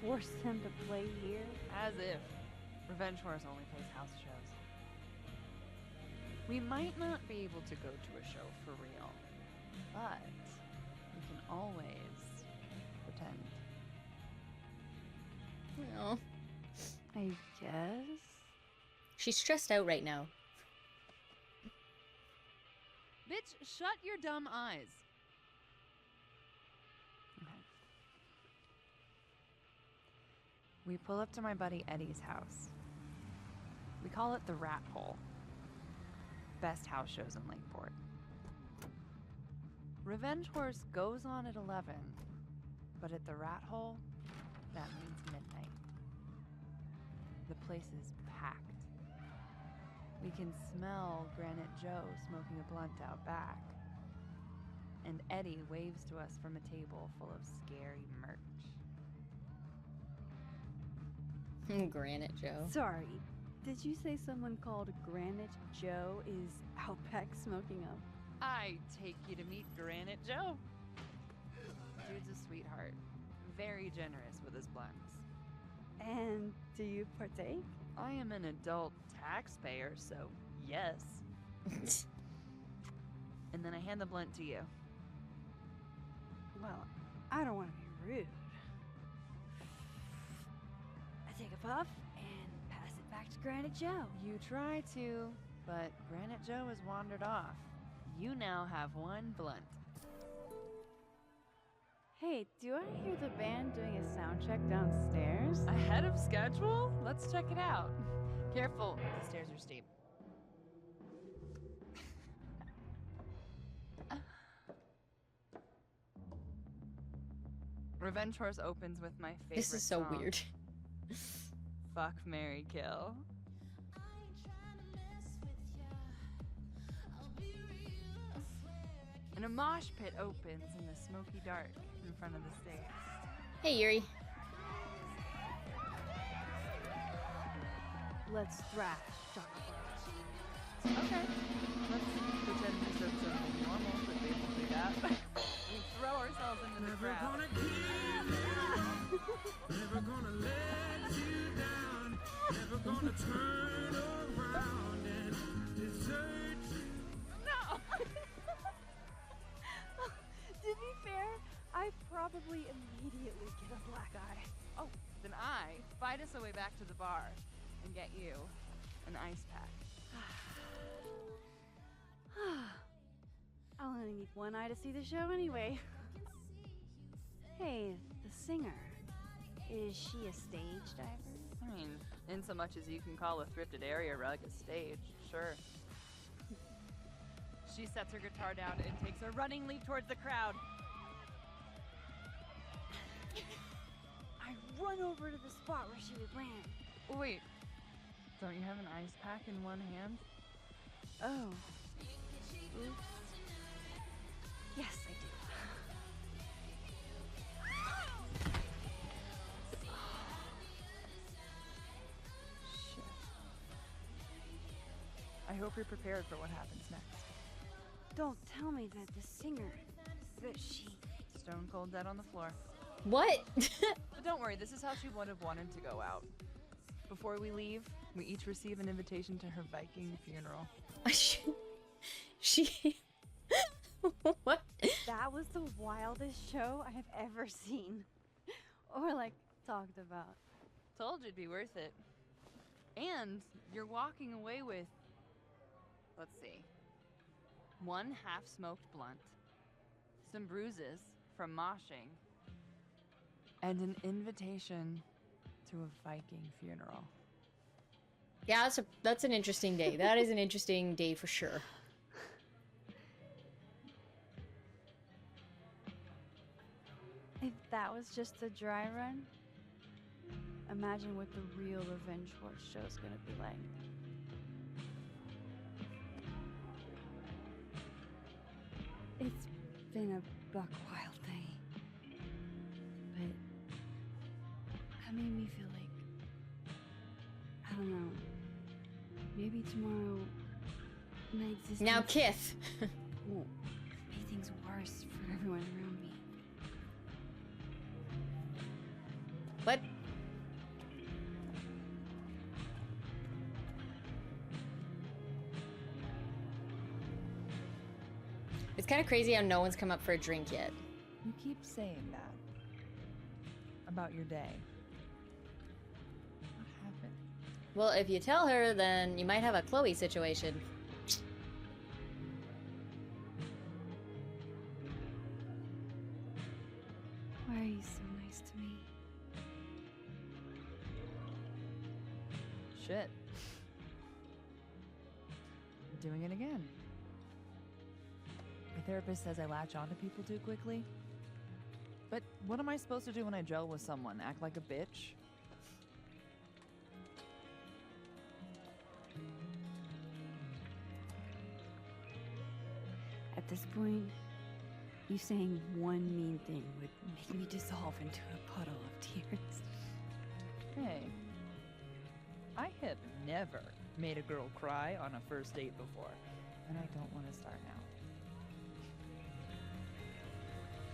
force them to play here? As if. Revenge Horse only plays house shows. We might not be able to go to a show for real, but we can always pretend. Well, I guess. She's stressed out right now. Bitch, shut your dumb eyes. Okay. We pull up to my buddy Eddie's house. We call it the Rat Hole. Best house shows in Lakeport. Revenge Horse goes on at 11, but at the Rat Hole, that means midnight. The place is packed. We can smell Granite Joe smoking a blunt out back. And Eddie waves to us from a table full of scary merch. Granite Joe. Sorry, did you say someone called Granite Joe is out back smoking up? I take you to meet Granite Joe. Dude's a sweetheart. Very generous with his blunts. And do you partake? I am an adult taxpayer, so yes. And then I hand the blunt to you. Well, I don't want to be rude. I take a puff and pass it back to Granite Joe. You try to, but Granite Joe has wandered off. You now have one blunt. Hey, do I hear the band doing a sound check downstairs? Ahead of schedule? Let's check it out. Careful, the stairs are steep. Revenge Horse opens with my favorite This is so song. weird. Fuck, marry, kill. And a mosh pit opens in the smoky dark in front of the stage. Hey, Yuri. Let's thrash, Shaka. Okay. Let's pretend we said something normal, but they won't do that. We throw ourselves into the crowd. Never gonna let you down. Never gonna turn around and desert us a way back to the bar and get you an ice pack. I'll only need one eye to see the show anyway. Hey, the singer. Is she a stage diver? I mean, in so much as you can call a thrifted area rug a stage, sure. She sets her guitar down and takes a running leap towards the crowd. I run over to the spot where she would land. Oh, wait. Don't you have an ice pack in one hand? Oh. Oops. Yes, I do. Shit. I hope you're prepared for what happens next. Don't tell me that the singer, that she... Stone cold dead on the floor. What? But don't worry, this is how she would have wanted to go out. Before we leave, we each receive an invitation to her Viking funeral. She... What? That was the wildest show I have ever seen. Or, like, talked about. Told you it'd be worth it. And you're walking away with, let's see, one half-smoked blunt, some bruises from moshing, and an invitation to a Viking funeral. Yeah, that's an interesting day. That is an interesting day for sure. If that was just a dry run, imagine what the real Revenge Horse show's gonna be like. It's been a buck wild day. But that made me feel like, I don't know, maybe tomorrow my existence Now, Kith. will make things worse for everyone around me. What? It's kind of crazy how no one's come up for a drink yet. You keep saying that about your day. What happened? Well, if you tell her, then you might have a Chloe situation. Why are you so nice to me? Shit. I'm doing it again. My therapist says I latch onto people too quickly. But what am I supposed to do when I gel with someone? Act like a bitch? At this point, you saying one mean thing would make me dissolve into a puddle of tears. Hey, I have never made a girl cry on a first date before, and I don't want to start now.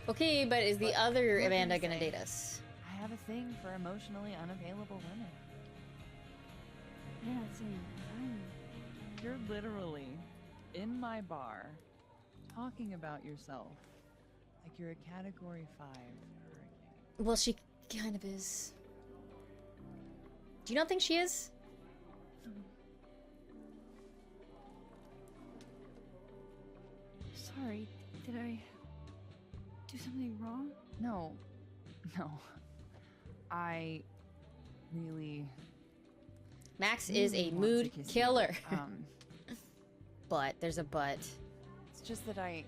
Okay, but is the other what can Amanda I gonna say? date us? I have a thing for emotionally unavailable women. You're not saying I'm... You're literally in my bar talking about yourself like you're a Category 5 hurricane. Well, she kind of is. Do you not think she is? Sorry, did I do something wrong? No. I really... Max is a want to mood kiss you. killer. But, there's a but. It's just that like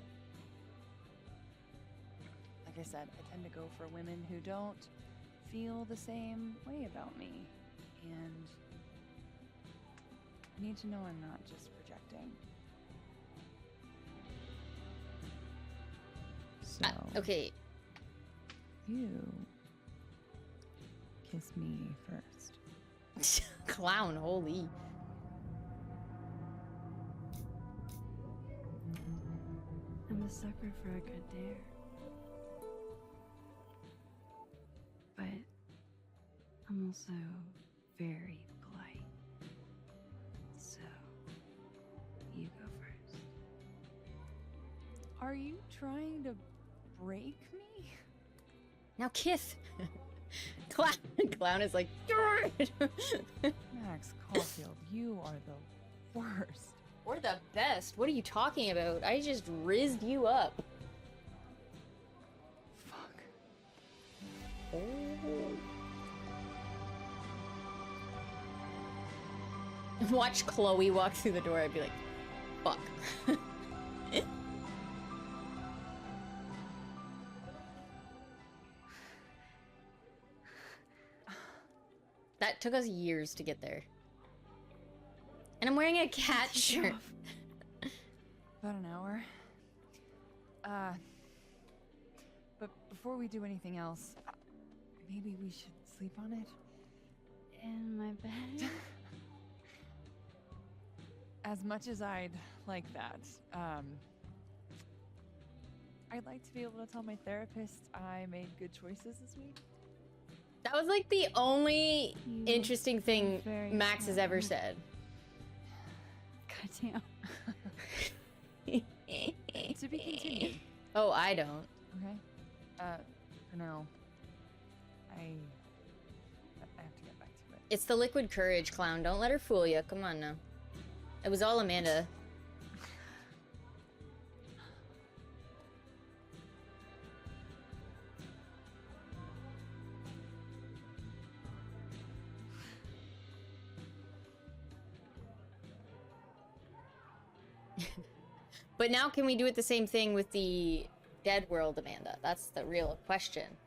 I said, I tend to go for women who don't feel the same way about me. And I need to know I'm not just projecting. So, Okay. you kiss me first. Clown, holy. I'm a sucker for a good dare. But I'm also very polite. So, you go first. Are you trying to break me? Now, Kith. Clown is like, Max Caulfield, you are the worst. we're the best. What are you talking about? I just rizzed you up. Fuck. Oh. Watch Chloe walk through the door. I'd be like, fuck. That took us years to get there. And I'm wearing a cat shirt. About an hour. But before we do anything else, maybe we should sleep on it? In my bed? As much as I'd like that, I'd like to be able to tell my therapist I made good choices this week. That was like the only interesting thing Max has ever said. Goddamn. To be continued. Oh, I don't. Okay. For now, I have to get back to it. It's the liquid courage, Clown. Don't let her fool you. Come on now. It was all Amanda. But now can we do it the same thing with the dead world, Amanda? That's the real question.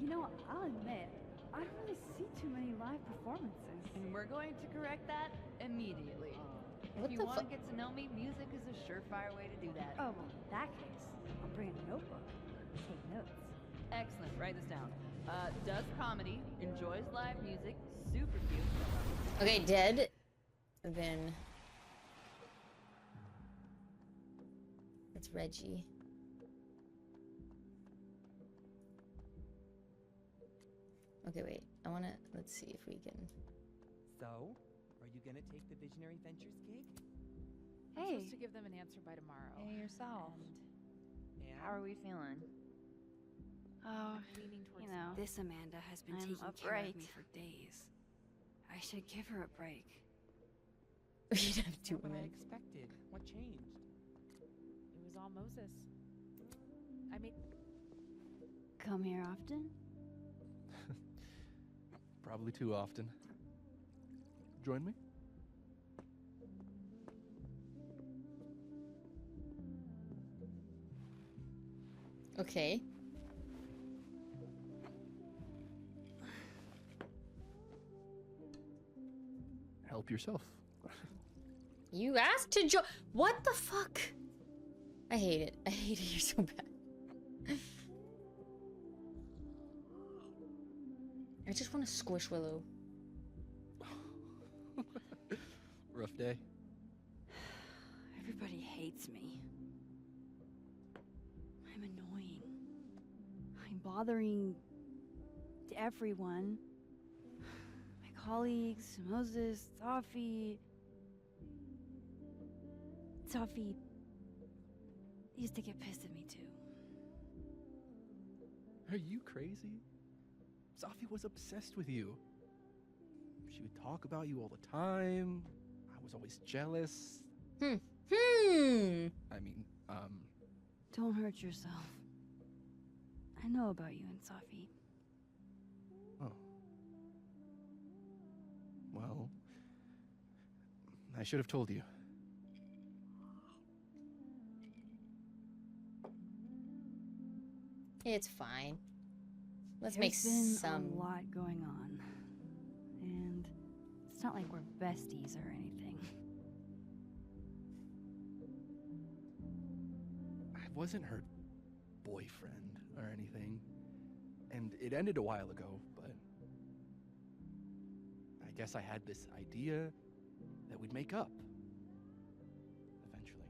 You know, I'll admit, I don't really see too many live performances. And we're going to correct that immediately. What If you the want to fu- get to know me, music is a surefire way to do that. Oh, well, in that case, I'll bring a notebook. Take notes. Excellent. Write this down. Does comedy, enjoys live music, super cute. Okay, dead. Then it's Reggie. Okay, wait. Let's see if we can. So, are you gonna take the Visionary Ventures gig? I'm supposed to give them an answer by tomorrow. Hey, yourself. And How are we feeling? Oh, Leaning towards you know, This Amanda has been I'm taking care upright. of me for days. I should give her a break. We'd have Not two what I women. expected. What changed? It was all Moses. I made. come here often? Probably too often. Join me? Okay. Help yourself. You asked to join. What the fuck? I hate it. I hate it here so bad. I just want to squish Willow. Rough day. Everybody hates me. I'm annoying. I'm bothering everyone. My colleagues, Moses, Safi. Safi used to get pissed at me too. Are you crazy? Safi was obsessed with you. She would talk about you all the time. I was always jealous. I mean, Don't hurt yourself. I know about you and Safi. Oh. Well, I should have told you. It's fine. Let's There's make been some. a lot going on, and it's not like we're besties or anything. I wasn't her boyfriend or anything. And it ended a while ago, but I guess I had this idea that we'd make up. Eventually.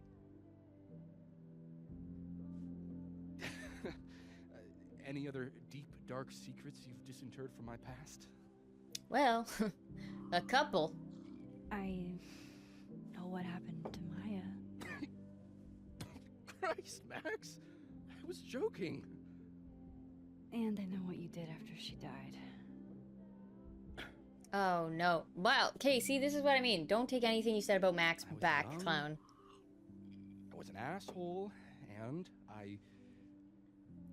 Any other deep, dark secrets you've disinterred from my past? Well, a couple. I know what happened to Maya. Christ, Max! I was joking. And I know what you did after she died. Oh no. Well, okay, see, this is what I mean. Don't take anything you said about Max back, young. clown. I was an asshole, and I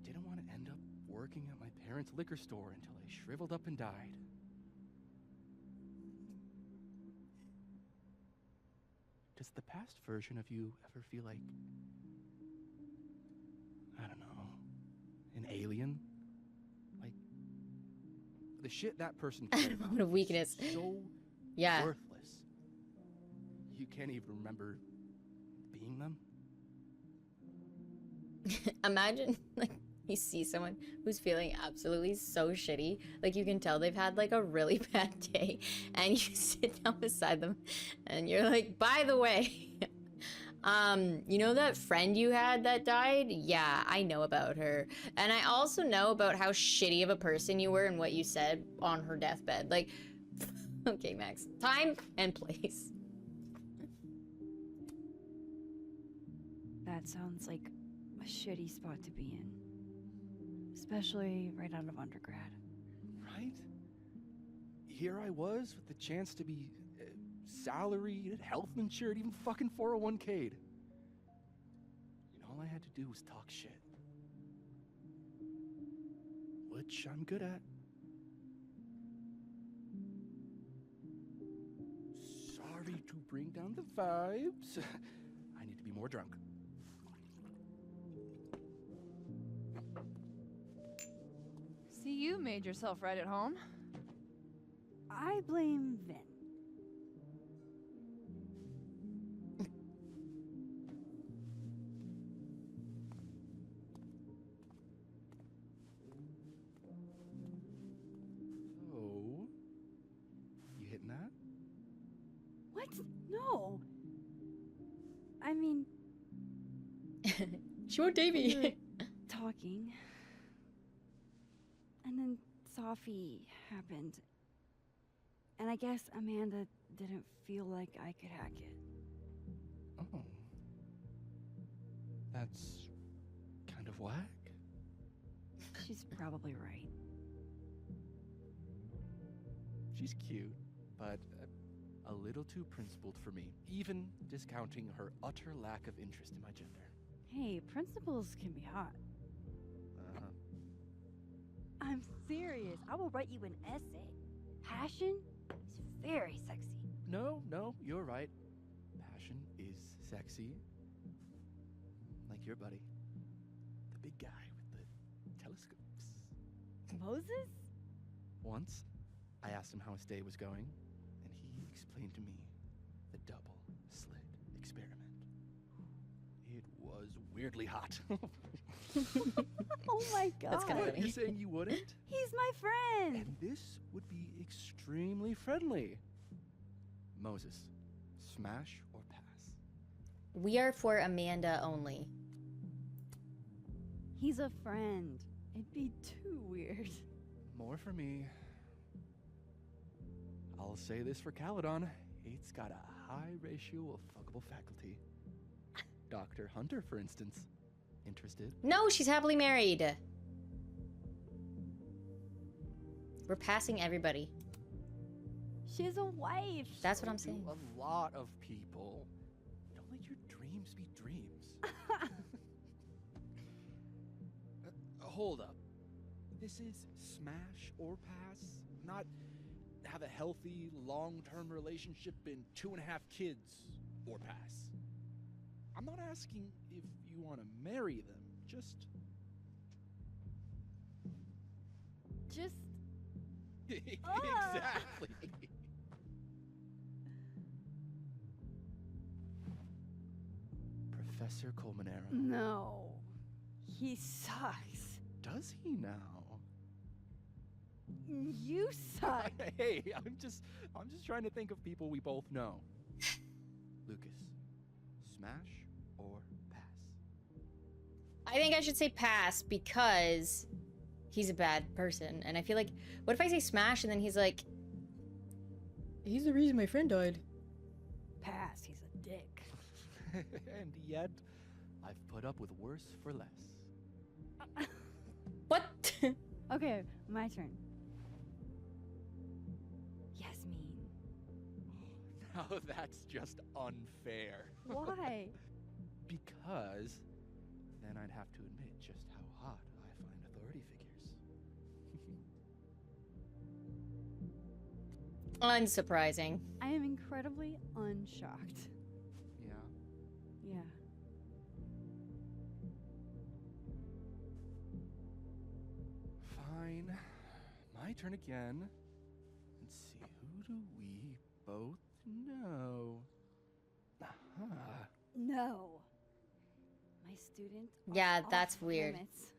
didn't want to end up working at my parents' liquor store until I shriveled up and died. Does the past version of you ever feel like, I don't know, an alien? Like, the shit that person At a moment of weakness. So Yeah. worthless. You can't even remember being them? Imagine, like, you see someone who's feeling absolutely so shitty. Like, you can tell they've had, like, a really bad day. And you sit down beside them. And you're like, by the way, you know that friend you had that died? Yeah, I know about her. And I also know about how shitty of a person you were and what you said on her deathbed. Like, okay, Max. Time and place. That sounds like a shitty spot to be in. Especially right out of undergrad. Right? Here I was with the chance to be salaried, health insured, even fucking 401k'd. And all I had to do was talk shit. Which I'm good at. Sorry to bring down the vibes. I need to be more drunk. See, you made yourself right at home. I blame Vin. Oh, you hitting that? What? No. I mean, Sure, Davey. we were talking. And then Sophie happened. And I guess Amanda didn't feel like I could hack it. Oh. That's kind of whack. She's probably right. She's cute, but a little too principled for me, even discounting her utter lack of interest in my gender. Hey, principals can be hot. Uh-huh. I'm serious. I will write you an essay. Passion is very sexy. No, you're right. Passion is sexy. Like your buddy. The big guy with the telescopes. Moses? Once, I asked him how his day was going, and he explained to me the double slit experiment. It was weirdly hot. Oh my god. That's kind of funny. You're saying you wouldn't? He's my friend. And this would be extremely friendly. Moses, smash or pass? We are for Amanda only. He's a friend. It'd be too weird. More for me. I'll say this for Caledon. It's got a high ratio of fuckable faculty. Dr. Hunter, for instance. Interested? No, she's happily married. We're passing everybody. She's a wife. That's what I'm saying. A lot of people. Don't let your dreams be dreams. Hold up. This is smash or pass, not have a healthy, long-term relationship and 2.5 kids or pass. I'm not asking if you want to marry them, just exactly. Professor Colmenero. No. He sucks. Does he now? You suck. Hey, I'm just trying to think of people we both know. Lucas, smash or pass? I think I should say pass because he's a bad person. And I feel like, what if I say smash and then he's like, he's the reason my friend died? past, he's a dick. And yet, I've put up with worse for less. What? Okay, my turn. Yasmin. Now that's just unfair. Why? Because then I'd have to admit just how hot I find authority figures. Unsurprising. I am incredibly unshocked. Yeah. Yeah. Fine. My turn again. Let's see, who do we both know? Aha. No. My student. Yeah, are that's off weird. limits.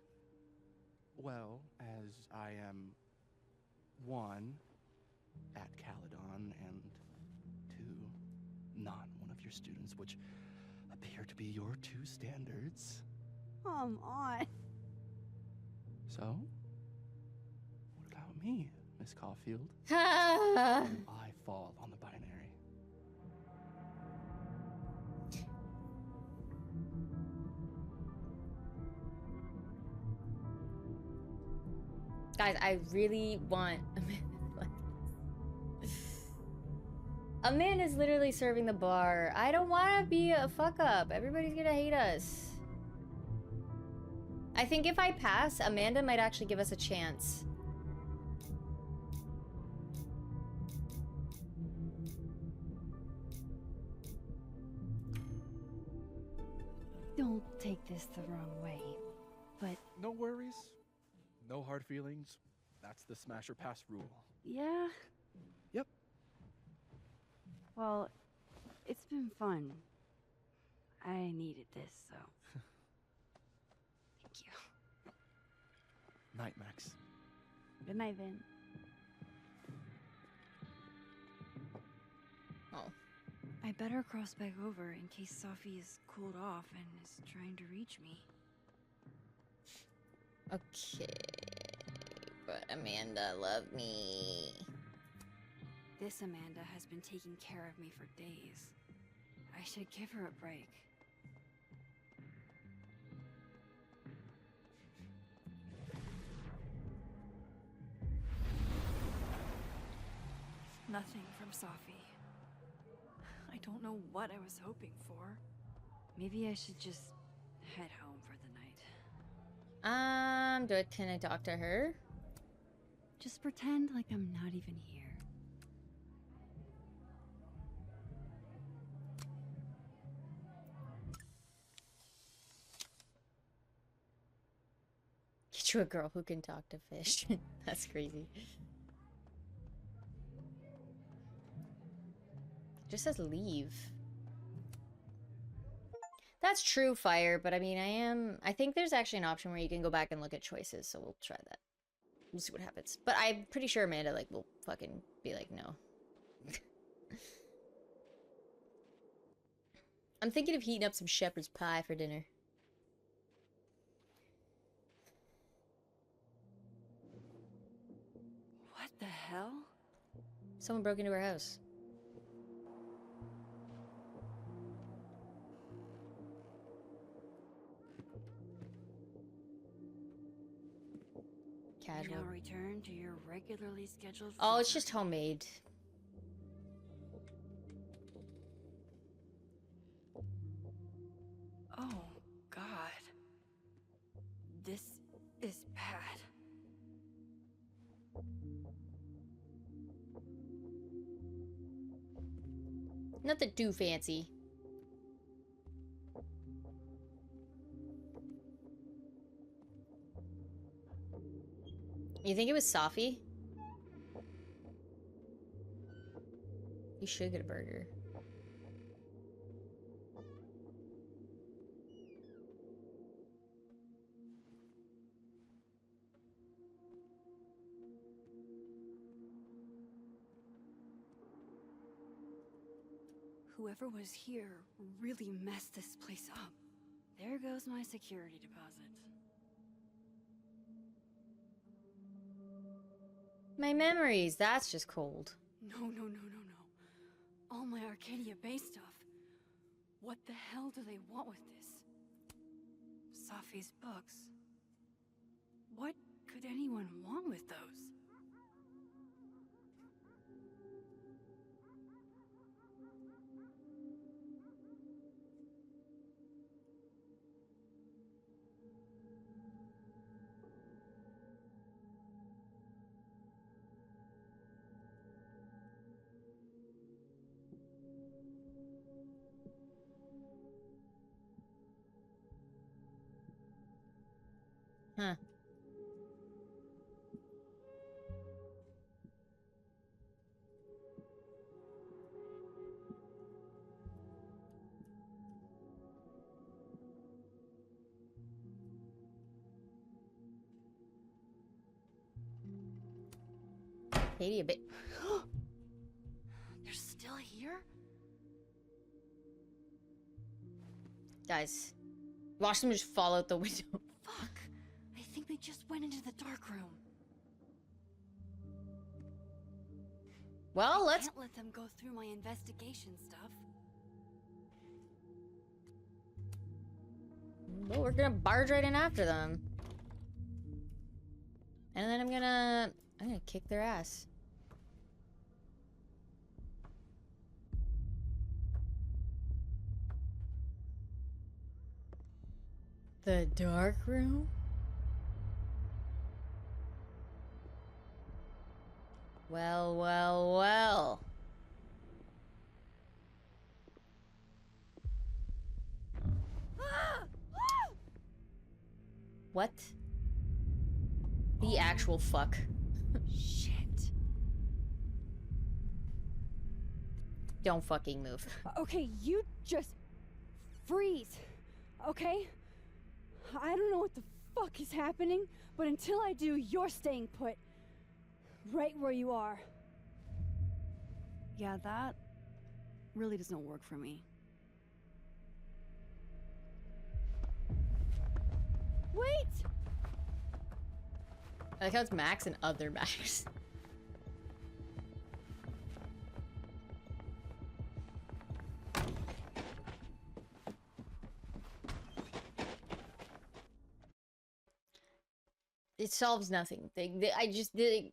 Well, as I am one, at Caledon, and two, not one of your students, which appear to be your two standards. Come on. So, what about me, Miss Caulfield? Ah. I fall on the binary. Guys, I really want Amanda's literally serving the bar. I don't want to be a fuck up. Everybody's gonna hate us. I think if I pass, Amanda might actually give us a chance. Don't take this the wrong way, but No worries. No hard feelings. That's the smash or pass rule. yeah. Yep. Well, it's been fun. I needed this, so. Thank you. Night, Max. Good night, then. Oh. I better cross back over in case Safi is cooled off and is trying to reach me. Okay. But Amanda, love me. This Amanda has been taking care of me for days. I should give her a break. Nothing from Safi. I don't know what I was hoping for. Maybe I should just head home for the night. Can I talk to her? Just pretend like I'm not even here. Get you a girl who can talk to fish. That's crazy. Just says leave. That's true, Fire, but I mean, I think there's actually an option where you can go back and look at choices, so we'll try that. We'll see what happens. But I'm pretty sure Amanda, like, will fucking be like, no. I'm thinking of heating up some shepherd's pie for dinner. What the hell? Someone broke into our house. Casual. You will return to your regularly scheduled. Oh, it's just homemade. Oh, God. This is bad. Nothing too fancy. You think it was Safi? You should get a burger. Whoever was here really messed this place up. There goes my security deposit. My memories, that's just cold. No. all my Arcadia Bay stuff. What the hell do they want with this? Safi's books. What could anyone want with those? Huh. Katie, a bit. They're still here? Guys, watch them just fall out the window. Fuck. I think they just went into the dark room. Well, I let's. can't let them go through my investigation stuff. Well, we're gonna barge right in after them. And then I'm gonna kick their ass. The dark room? Well, well, well. What? The actual fuck. Shit. Don't fucking move. Okay, you just freeze, okay? I don't know what the fuck is happening, but until I do, you're staying put. Right where you are. Yeah, that really doesn't work for me. Wait! I like how it's Max and other Max. It solves nothing. I just did.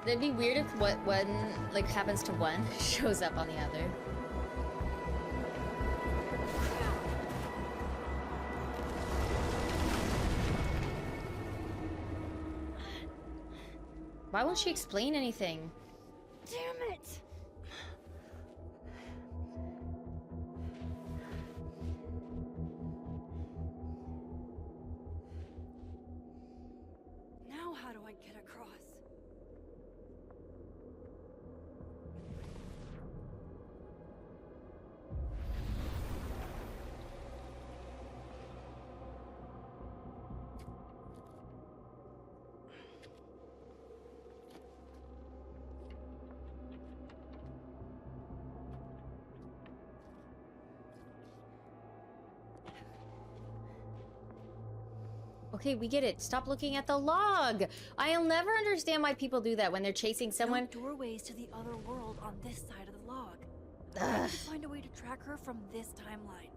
It'd be weird if what one like happens to one shows up on the other. Why won't she explain anything? Damn it! Now how do I get across? Okay, we get it. Stop looking at the log. I'll never understand why people do that when they're chasing someone. No doorways to the other world on this side of the log. I Ugh. have to find a way to track her from this timeline.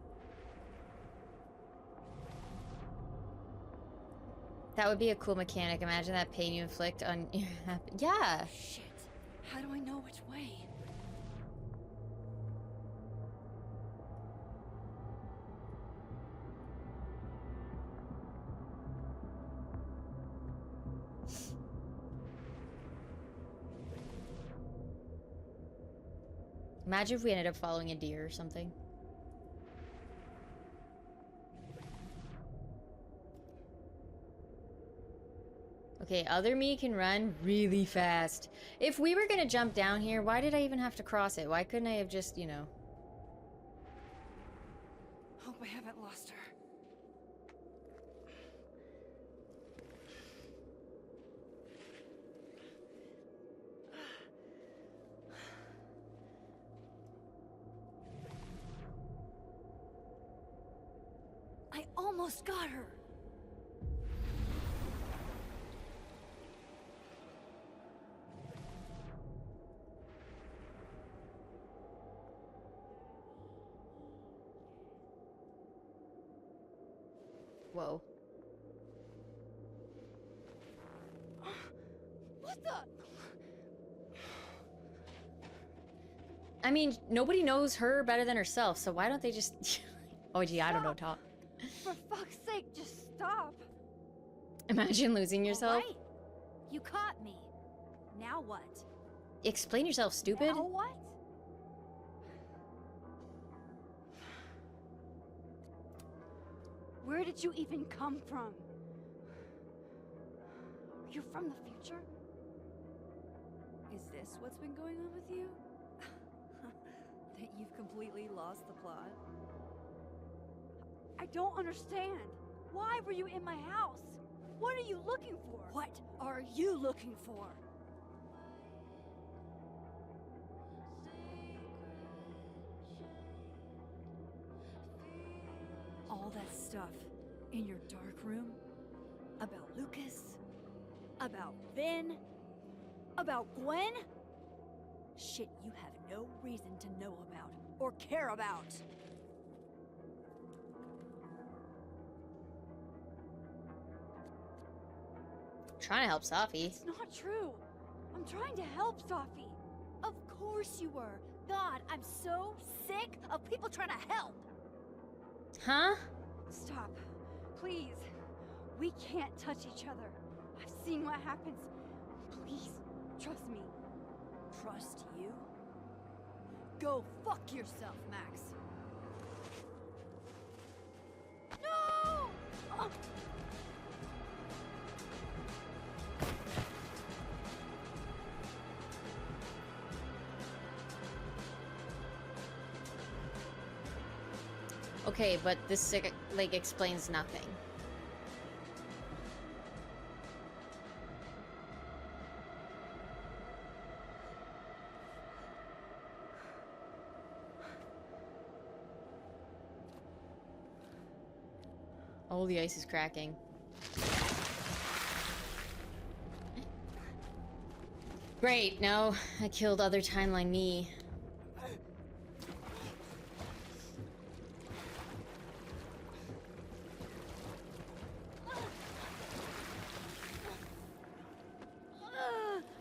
That would be a cool mechanic. Imagine that pain you inflict on your yeah. Shit. How do I know which way? Imagine if we ended up following a deer or something. Okay, other me can run really fast. If we were gonna jump down here, why did I even have to cross it? Why couldn't I have just, you know... Hope I haven't lost her. I almost got her. Whoa. What the? I mean, nobody knows her better than herself, so why don't they just... Oh gee, I don't know, talk. For fuck's sake, just stop. Imagine losing yourself. All right. You caught me. Now what? Explain yourself, stupid. Now what? Where did you even come from? Are you from the future? Is this what's been going on with you? That you've completely lost the plot? I don't understand. Why were you in my house? What are you looking for? What are you looking for? All that stuff in your dark room? About Lucas? About Vin? About Gwen? Shit you have no reason to know about or care about. Trying to help Safi. It's not true. I'm trying to help Safi. Of course you were. God, I'm so sick of people trying to help. Huh? Stop. Please. We can't touch each other. I've seen what happens. Please, trust me. Trust you? Go fuck yourself, Max. No! Okay, but this like explains nothing. Oh, the ice is cracking. Great, no, I killed other timeline me.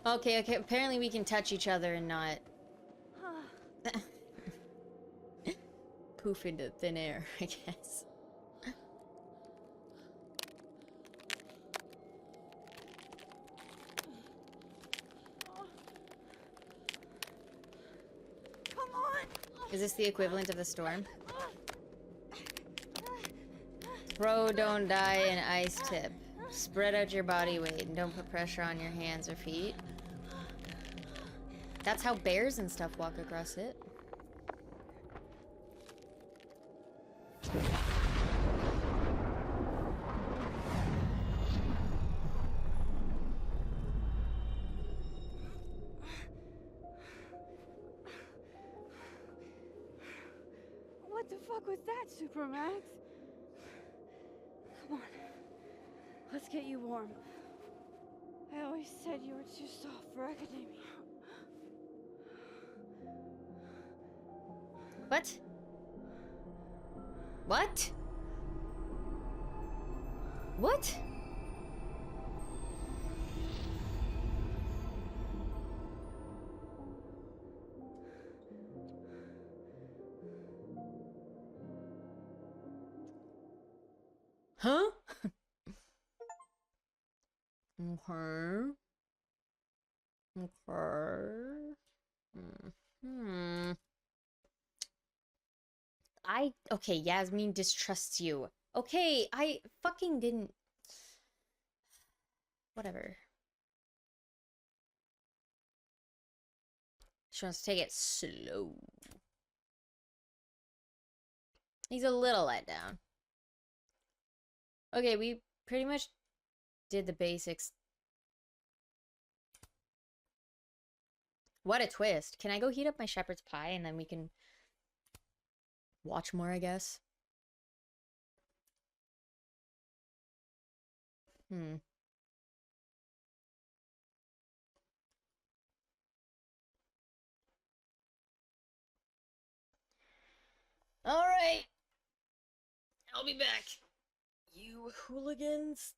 Okay, apparently we can touch each other and not poof into thin air, I guess. Come on! Is this the equivalent of the storm? Throw, don't die, and ice tip. Spread out your body weight and don't put pressure on your hands or feet. That's how bears and stuff walk across it. What the fuck was that, Supermax? Come on. Let's get you warm. I always said you were too soft for academia. What? What? What? Huh? Okay. Okay. Okay, Yasmin distrusts you. Okay, I fucking didn't. Whatever. She wants to take it slow. He's a little let down. Okay, we pretty much did the basics. What a twist. Can I go heat up my shepherd's pie and then we can watch more, I guess? Alright. I'll be back. You hooligans.